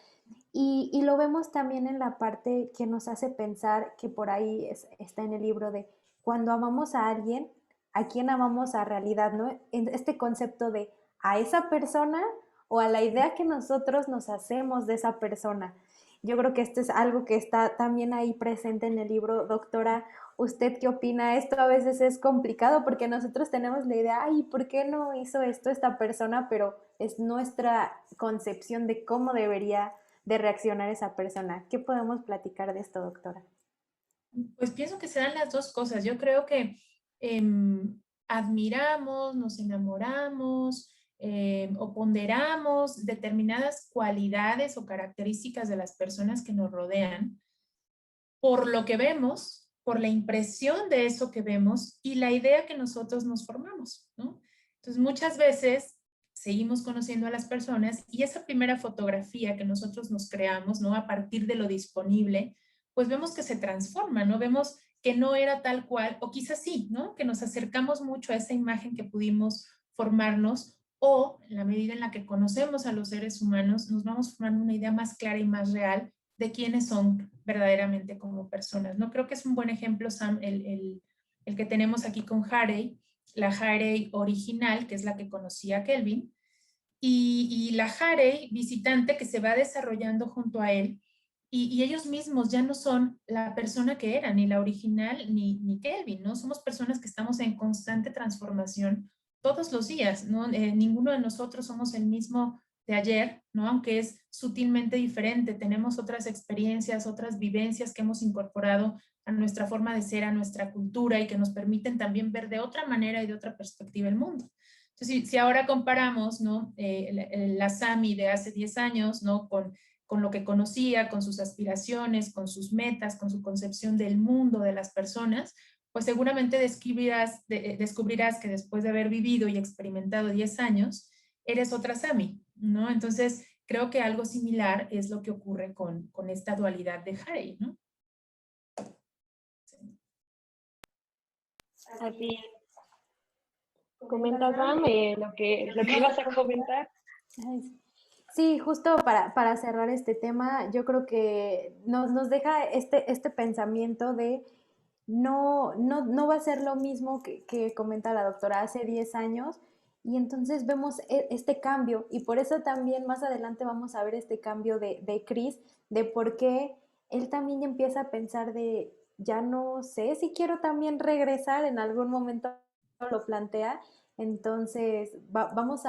Y lo vemos también en la parte que nos hace pensar, que por ahí está en el libro, de cuando amamos a alguien, ¿a quién amamos a realidad, no? Este concepto de a esa persona o a la idea que nosotros nos hacemos de esa persona. Yo creo que esto es algo que está también ahí presente en el libro. Doctora, ¿usted qué opina? Esto a veces es complicado porque nosotros tenemos la idea, ay, ¿por qué no hizo esto esta persona? Pero es nuestra concepción de cómo debería de reaccionar esa persona. ¿Qué podemos platicar de esto, doctora? Pues pienso que se dan las dos cosas. Yo creo que admiramos, nos enamoramos, o ponderamos determinadas cualidades o características de las personas que nos rodean por lo que vemos, por la impresión de eso que vemos y la idea que nosotros nos formamos, ¿no? Entonces, muchas veces seguimos conociendo a las personas y esa primera fotografía que nosotros nos creamos, ¿no? A partir de lo disponible, pues vemos que se transforma, ¿no? Vemos que no era tal cual, o quizás sí, ¿no? Que nos acercamos mucho a esa imagen que pudimos formarnos, o en la medida en la que conocemos a los seres humanos, nos vamos formando una idea más clara y más real de quiénes son verdaderamente como personas, ¿no? Creo que es un buen ejemplo, Sam, el que tenemos aquí con Harry, la Harry original, que es la que conocía a Kelvin, y la Harry visitante que se va desarrollando junto a él, y ellos mismos ya no son la persona que eran, ni la original, ni Kelvin, ¿no? Somos personas que estamos en constante transformación todos los días, ¿no? Ninguno de nosotros somos el mismo de ayer, ¿no? Aunque es sutilmente diferente, tenemos otras experiencias, otras vivencias que hemos incorporado a nuestra forma de ser, a nuestra cultura, y que nos permiten también ver de otra manera y de otra perspectiva el mundo. Entonces, si ahora comparamos, ¿no? La Sami de hace 10 años, ¿no? Con lo que conocía, con sus aspiraciones, con sus metas, con su concepción del mundo, de las personas, pues seguramente descubrirás que después de haber vivido y experimentado 10 años, eres otra Sami, ¿no? Entonces, creo que algo similar es lo que ocurre con esta dualidad de Harry, ¿no? Así comenta Sam, lo que ibas a comentar. Ay, sí, justo para cerrar este tema, yo creo que nos deja este pensamiento de no va a ser lo mismo que comenta la doctora hace 10 años, y entonces vemos este cambio, y por eso también más adelante vamos a ver este cambio de Chris, de por qué él también empieza a pensar de, ya no sé si quiero también regresar, en algún momento lo plantea. Entonces, vamos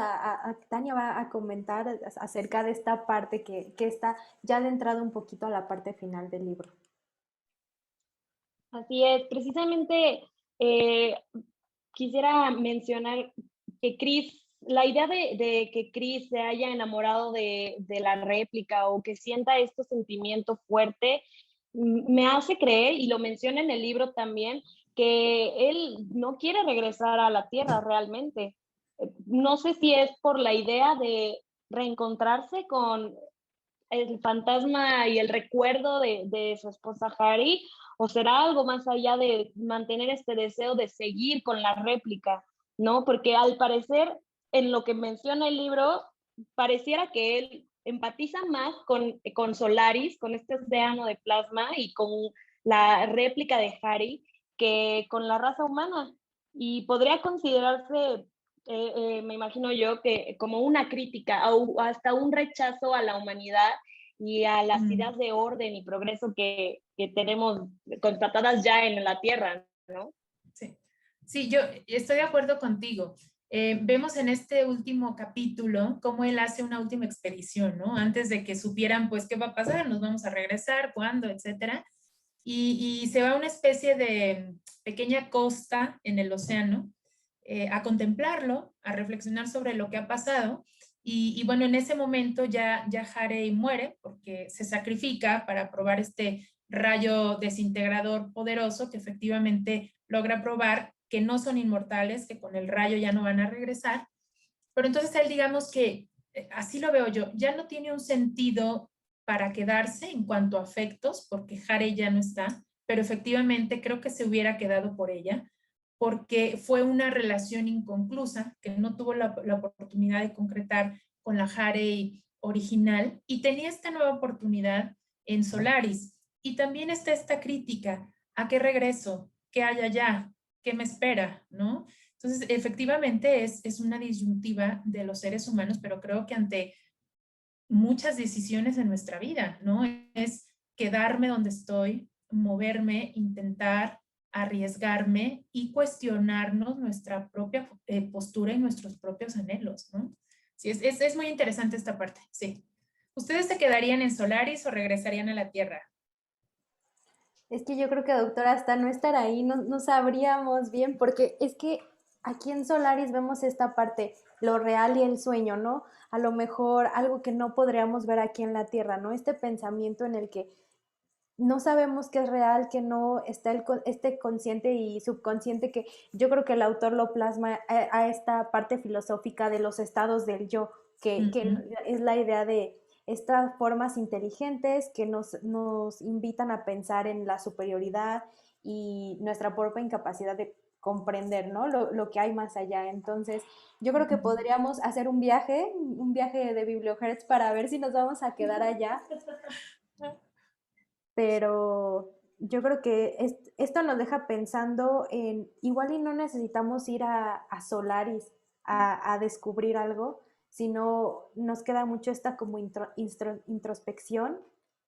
Tania va a comentar acerca de esta parte que está ya adentrado un poquito a la parte final del libro. Así es, precisamente eh, quisiera mencionar que Chris, la idea de que Chris se haya enamorado de la réplica o que sienta este sentimiento fuerte, me hace creer, y lo menciona en el libro también, que él no quiere regresar a la Tierra realmente. No sé si es por la idea de reencontrarse con el fantasma y el recuerdo de su esposa Harry, o será algo más allá de mantener este deseo de seguir con la réplica, ¿no? Porque al parecer, en lo que menciona el libro, pareciera que él empatiza más con Solaris, con este océano de plasma y con la réplica de Harry, que con la raza humana. Y podría considerarse, me imagino yo, que como una crítica o hasta un rechazo a la humanidad y a las ideas de orden y progreso que tenemos constatadas ya en la Tierra, ¿no? Sí, sí, yo estoy de acuerdo contigo. Vemos en este último capítulo cómo él hace una última expedición, ¿no? Antes de que supieran, pues, qué va a pasar, nos vamos a regresar, cuándo, etcétera. Y se va a una especie de pequeña costa en el océano a contemplarlo, a reflexionar sobre lo que ha pasado. Y bueno, en ese momento ya Harry muere porque se sacrifica para probar este rayo desintegrador poderoso que efectivamente logra probar que no son inmortales, que con el rayo ya no van a regresar. Pero entonces él, digamos que, así lo veo yo, ya no tiene un sentido para quedarse en cuanto a afectos, porque Harry ya no está, pero efectivamente creo que se hubiera quedado por ella, porque fue una relación inconclusa, que no tuvo la oportunidad de concretar con la Harry original, y tenía esta nueva oportunidad en Solaris. Y también está esta crítica, ¿a qué regreso? ¿Qué hay allá? ¿Qué me espera? ¿No? Entonces, efectivamente es una disyuntiva de los seres humanos, pero creo que ante muchas decisiones en nuestra vida, ¿no? Es quedarme donde estoy, moverme, intentar, arriesgarme y cuestionarnos nuestra propia postura y nuestros propios anhelos, ¿no? Sí, es muy interesante esta parte, sí. ¿Ustedes se quedarían en Solaris o regresarían a la Tierra? Es que yo creo que, doctora, hasta no estar ahí no sabríamos bien, porque es que aquí en Solaris vemos esta parte, lo real y el sueño, ¿no? A lo mejor algo que no podríamos ver aquí en la Tierra, ¿no? Este pensamiento en el que no sabemos qué es real, que no está este consciente y subconsciente, que yo creo que el autor lo plasma a esta parte filosófica de los estados del yo, que es la idea de estas formas inteligentes que nos invitan a pensar en la superioridad y nuestra propia incapacidad de comprender, ¿no? Lo que hay más allá. Entonces, yo creo que podríamos hacer un viaje de Bibliohertz para ver si nos vamos a quedar allá, pero yo creo que esto nos deja pensando en, igual y no necesitamos ir a Solaris a descubrir algo, sino nos queda mucho esta como introspección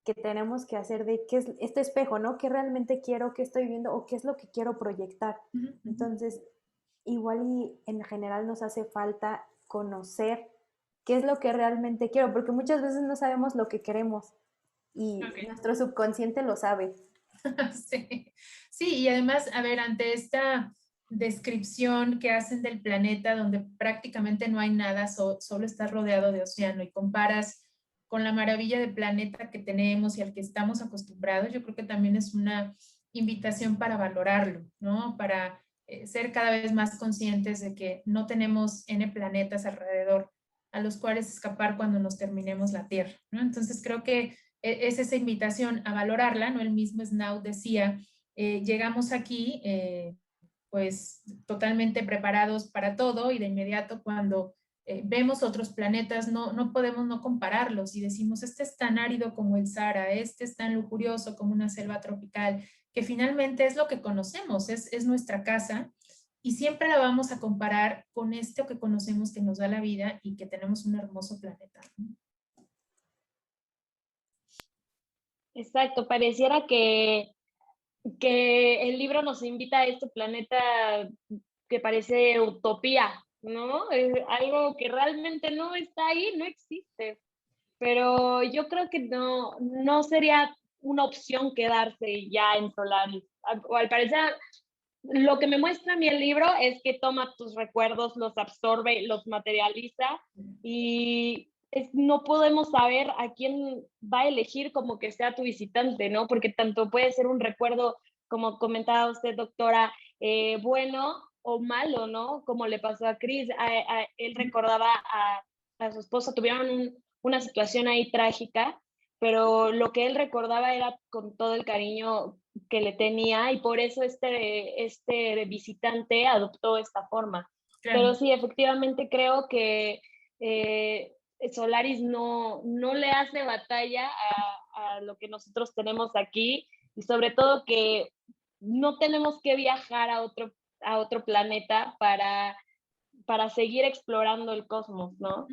que tenemos que hacer de qué es este espejo, ¿no? ¿Qué realmente quiero, qué estoy viendo o qué es lo que quiero proyectar? Entonces, igual y en general nos hace falta conocer qué es lo que realmente quiero, porque muchas veces no sabemos lo que queremos y nuestro subconsciente lo sabe. Sí. Sí, y además, a ver, ante esta descripción que hacen del planeta donde prácticamente no hay nada, solo está rodeado de océano, y comparas con la maravilla de planeta que tenemos y al que estamos acostumbrados, yo creo que también es una invitación para valorarlo, ¿no? Para ser cada vez más conscientes de que no tenemos N planetas alrededor a los cuales escapar cuando nos terminemos la Tierra, ¿no? Entonces creo que es esa invitación a valorarla, ¿no? El mismo Snow decía, llegamos aquí pues totalmente preparados para todo y de inmediato cuando vemos otros planetas no podemos no compararlos y decimos, este es tan árido como el Sahara, este es tan lujurioso como una selva tropical, que finalmente es lo que conocemos, es nuestra casa y siempre la vamos a comparar con esto que conocemos que nos da la vida y que tenemos un hermoso planeta, ¿no? Exacto, pareciera que el libro nos invita a este planeta que parece utopía, ¿no? Es algo que realmente no está ahí, no existe. Pero yo creo que no sería una opción quedarse ya en Solaris. O al parecer, lo que me muestra a mí el libro es que toma tus recuerdos, los absorbe, los materializa y no podemos saber a quién va a elegir como que sea tu visitante, ¿no? Porque tanto puede ser un recuerdo, como comentaba usted, doctora, bueno o malo, ¿no? Como le pasó a Chris. Él recordaba a su esposa, tuvieron una situación ahí trágica, pero lo que él recordaba era con todo el cariño que le tenía y por eso este visitante adoptó esta forma. Claro. Pero sí, efectivamente creo que Solaris no le hace batalla a lo que nosotros tenemos aquí y sobre todo que no tenemos que viajar a otro planeta para seguir explorando el cosmos, ¿no?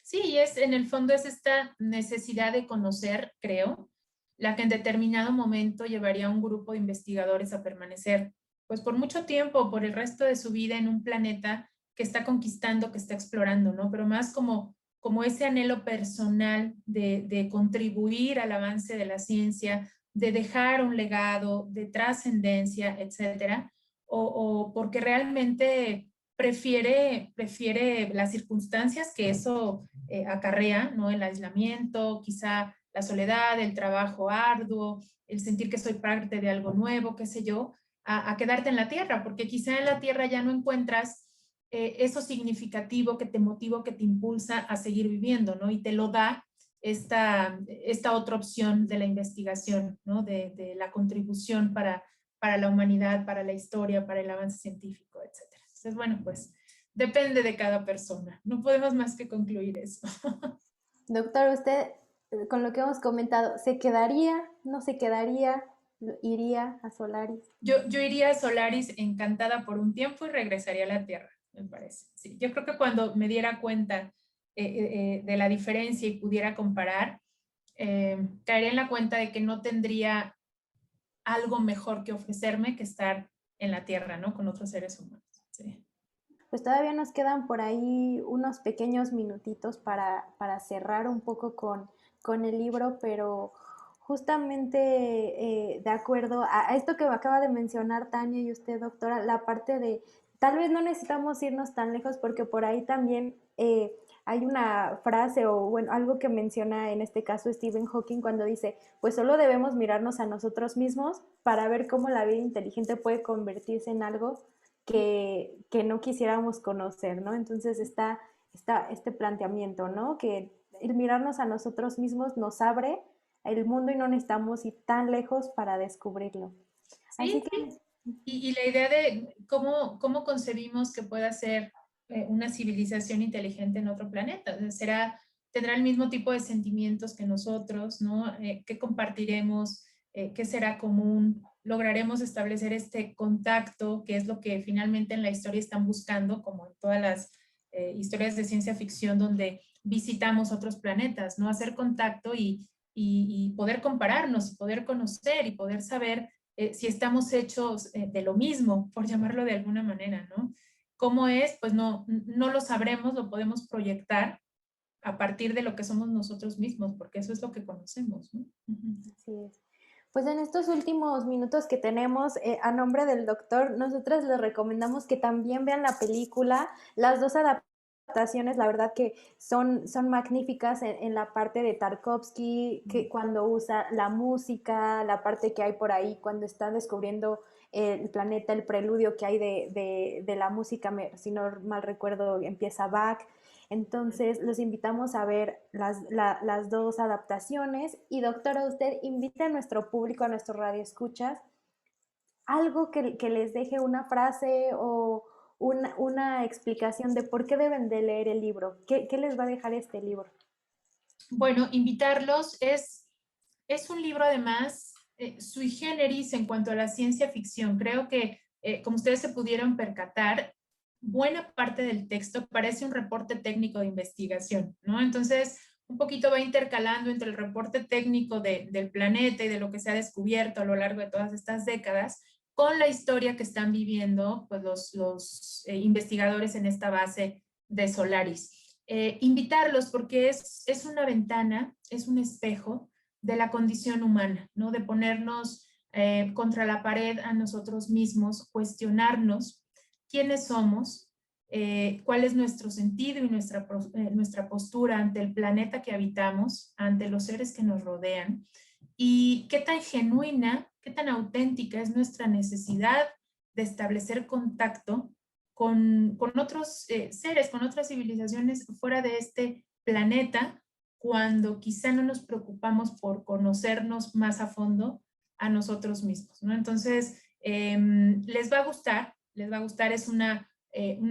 Sí, y en el fondo es esta necesidad de conocer, creo, la que en determinado momento llevaría a un grupo de investigadores a permanecer, pues por mucho tiempo, por el resto de su vida en un planeta que está conquistando, que está explorando, ¿no? Pero más como ese anhelo personal de contribuir al avance de la ciencia, de dejar un legado, de trascendencia, etcétera, o porque realmente prefiere las circunstancias que eso acarrea, ¿no? El aislamiento, quizá la soledad, el trabajo arduo, el sentir que soy parte de algo nuevo, qué sé yo, a quedarte en la tierra, porque quizá en la tierra ya no encuentras eso significativo que te motiva, que te impulsa a seguir viviendo, ¿no? Y te lo da esta otra opción de la investigación, ¿no? De la contribución para la humanidad, para la historia, para el avance científico, etc. Entonces, bueno, pues depende de cada persona. No podemos más que concluir eso. Doctor, usted, con lo que hemos comentado, ¿se quedaría, no se quedaría, iría a Solaris? Yo iría a Solaris encantada por un tiempo y regresaría a la Tierra, me parece. Sí, yo creo que cuando me diera cuenta de la diferencia y pudiera comparar, caería en la cuenta de que no tendría algo mejor que ofrecerme que estar en la Tierra, ¿no? Con otros seres humanos. Sí. Pues todavía nos quedan por ahí unos pequeños minutitos para cerrar un poco con el libro, pero justamente de acuerdo a esto que acaba de mencionar Tania y usted, doctora, la parte de tal vez no necesitamos irnos tan lejos porque por ahí también hay una frase o bueno, algo que menciona en este caso Stephen Hawking cuando dice, pues solo debemos mirarnos a nosotros mismos para ver cómo la vida inteligente puede convertirse en algo que no quisiéramos conocer, ¿no? Entonces está este planteamiento, ¿no? Que el mirarnos a nosotros mismos nos abre el mundo y no necesitamos ir tan lejos para descubrirlo. Sí, Así que... y la idea de cómo concebimos que pueda ser una civilización inteligente en otro planeta. O sea, tendrá el mismo tipo de sentimientos que nosotros, ¿no? ¿Qué compartiremos? ¿Qué será común? ¿Lograremos establecer este contacto, que es lo que finalmente en la historia están buscando, como en todas las historias de ciencia ficción donde visitamos otros planetas, ¿no? Hacer contacto y poder compararnos y poder conocer y poder saber si estamos hechos de lo mismo, por llamarlo de alguna manera, ¿no? ¿Cómo es? Pues no lo sabremos, lo podemos proyectar a partir de lo que somos nosotros mismos, porque eso es lo que conocemos, ¿no? Así es. Pues en estos últimos minutos que tenemos, a nombre del doctor, nosotros les recomendamos que también vean la película. Las dos adaptaciones, la verdad que son magníficas en la parte de Tarkovsky, que cuando usa la música, la parte que hay por ahí cuando está descubriendo el planeta, el preludio que hay de la música, si no mal recuerdo, empieza Bach. Entonces, los invitamos a ver las dos adaptaciones. Y doctora, usted invita a nuestro público, a nuestros radioescuchas, algo que les deje una frase o una explicación de por qué deben de leer el libro. ¿Qué les va a dejar este libro? Bueno, invitarlos es un libro además sui generis en cuanto a la ciencia ficción. Creo que, como ustedes se pudieron percatar, buena parte del texto parece un reporte técnico de investigación, ¿no? Entonces, un poquito va intercalando entre el reporte técnico del planeta y de lo que se ha descubierto a lo largo de todas estas décadas con la historia que están viviendo pues, los investigadores en esta base de Solaris. Invitarlos porque es una ventana, es un espejo de la condición humana, ¿no? De ponernos contra la pared a nosotros mismos, cuestionarnos quiénes somos, cuál es nuestro sentido y nuestra postura ante el planeta que habitamos, ante los seres que nos rodean, y qué tan genuina, qué tan auténtica es nuestra necesidad de establecer contacto con otros seres, con otras civilizaciones fuera de este planeta, cuando quizá no nos preocupamos por conocernos más a fondo a nosotros mismos, ¿no? Entonces, les va a gustar, es una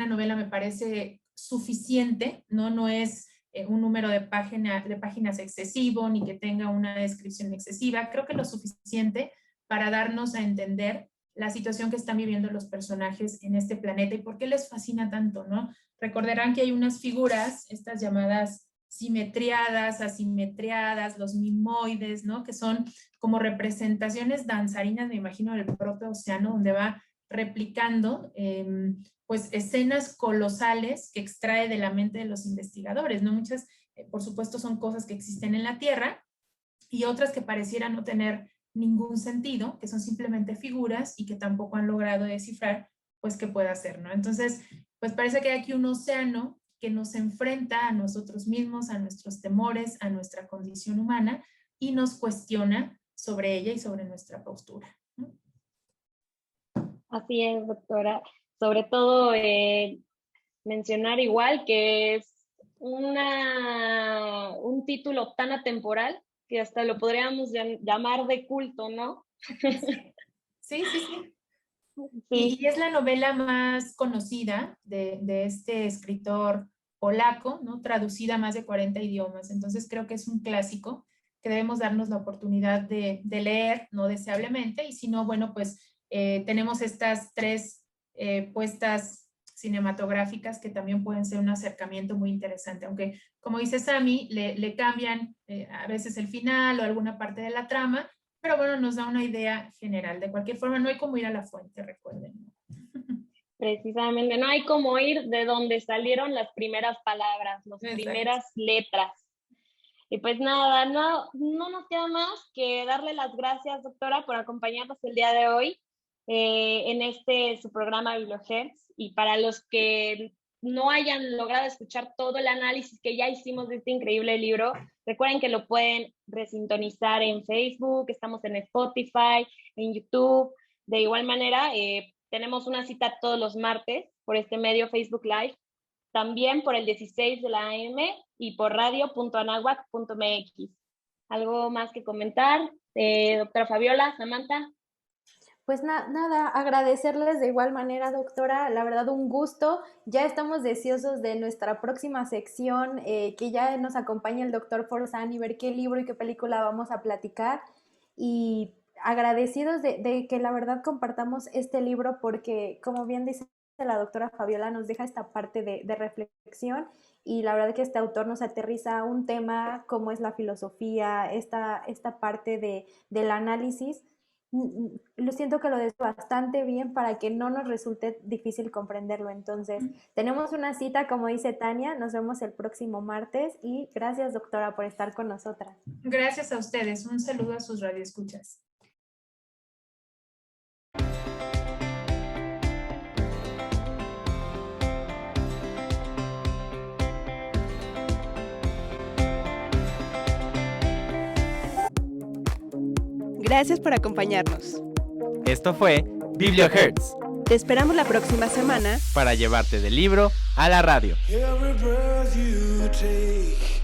novela, me parece, suficiente, ¿no? No es un número de páginas excesivo, ni que tenga una descripción excesiva. Creo que lo suficiente para darnos a entender la situación que están viviendo los personajes en este planeta y por qué les fascina tanto, ¿no? Recordarán que hay unas figuras, estas llamadas simetriadas, asimetriadas, los mimoides, ¿no? Que son como representaciones danzarinas, me imagino, del propio océano, donde va replicando pues escenas colosales que extrae de la mente de los investigadores, ¿no? Muchas, por supuesto, son cosas que existen en la Tierra y otras que parecieran no tener ningún sentido, que son simplemente figuras y que tampoco han logrado descifrar, pues, qué puede hacer, ¿no? Entonces, pues parece que hay aquí un océano que nos enfrenta a nosotros mismos, a nuestros temores, a nuestra condición humana y nos cuestiona sobre ella y sobre nuestra postura, ¿no? Así es, doctora. Sobre todo mencionar igual que es un título tan atemporal que hasta lo podríamos llamar de culto, ¿no? Sí. Sí. Y es la novela más conocida de este escritor polaco, ¿no? Traducida a más de 40 idiomas. Entonces creo que es un clásico que debemos darnos la oportunidad de leer, no deseablemente, y si no, bueno, pues tenemos estas tres puestas cinematográficas que también pueden ser un acercamiento muy interesante, aunque como dice Sami, le cambian a veces el final o alguna parte de la trama, pero bueno, nos da una idea general. De cualquier forma, no hay como ir a la fuente, recuerden. Precisamente, no hay como ir de donde salieron las primeras palabras, las primeras letras. Y pues nada, no nos queda más que darle las gracias, doctora, por acompañarnos el día de hoy en su programa BiblioHertz. Y para los que no hayan logrado escuchar todo el análisis que ya hicimos de este increíble libro, recuerden que lo pueden resintonizar en Facebook, estamos en Spotify, en YouTube. De igual manera, tenemos una cita todos los martes por este medio Facebook Live, también por el 16 de la AM y por radio.anahuac.mx. ¿Algo más que comentar? Doctora Fabiola, Samantha. Pues nada, agradecerles de igual manera, doctora, la verdad un gusto. Ya estamos deseosos de nuestra próxima sección, que ya nos acompañe el doctor Forzán y ver qué libro y qué película vamos a platicar. Y agradecidos de que la verdad compartamos este libro porque, como bien dice la doctora Fabiola, nos deja esta parte de reflexión y la verdad que este autor nos aterriza un tema como es la filosofía, esta parte del análisis. Lo siento que lo des bastante bien para que no nos resulte difícil comprenderlo. Entonces, tenemos una cita, como dice Tania, nos vemos el próximo martes y gracias, doctora, por estar con nosotras. Gracias a ustedes, un saludo a sus radioescuchas. Gracias por acompañarnos. Esto fue BiblioHertz. Te esperamos la próxima semana para llevarte del libro a la radio. Every breath you take.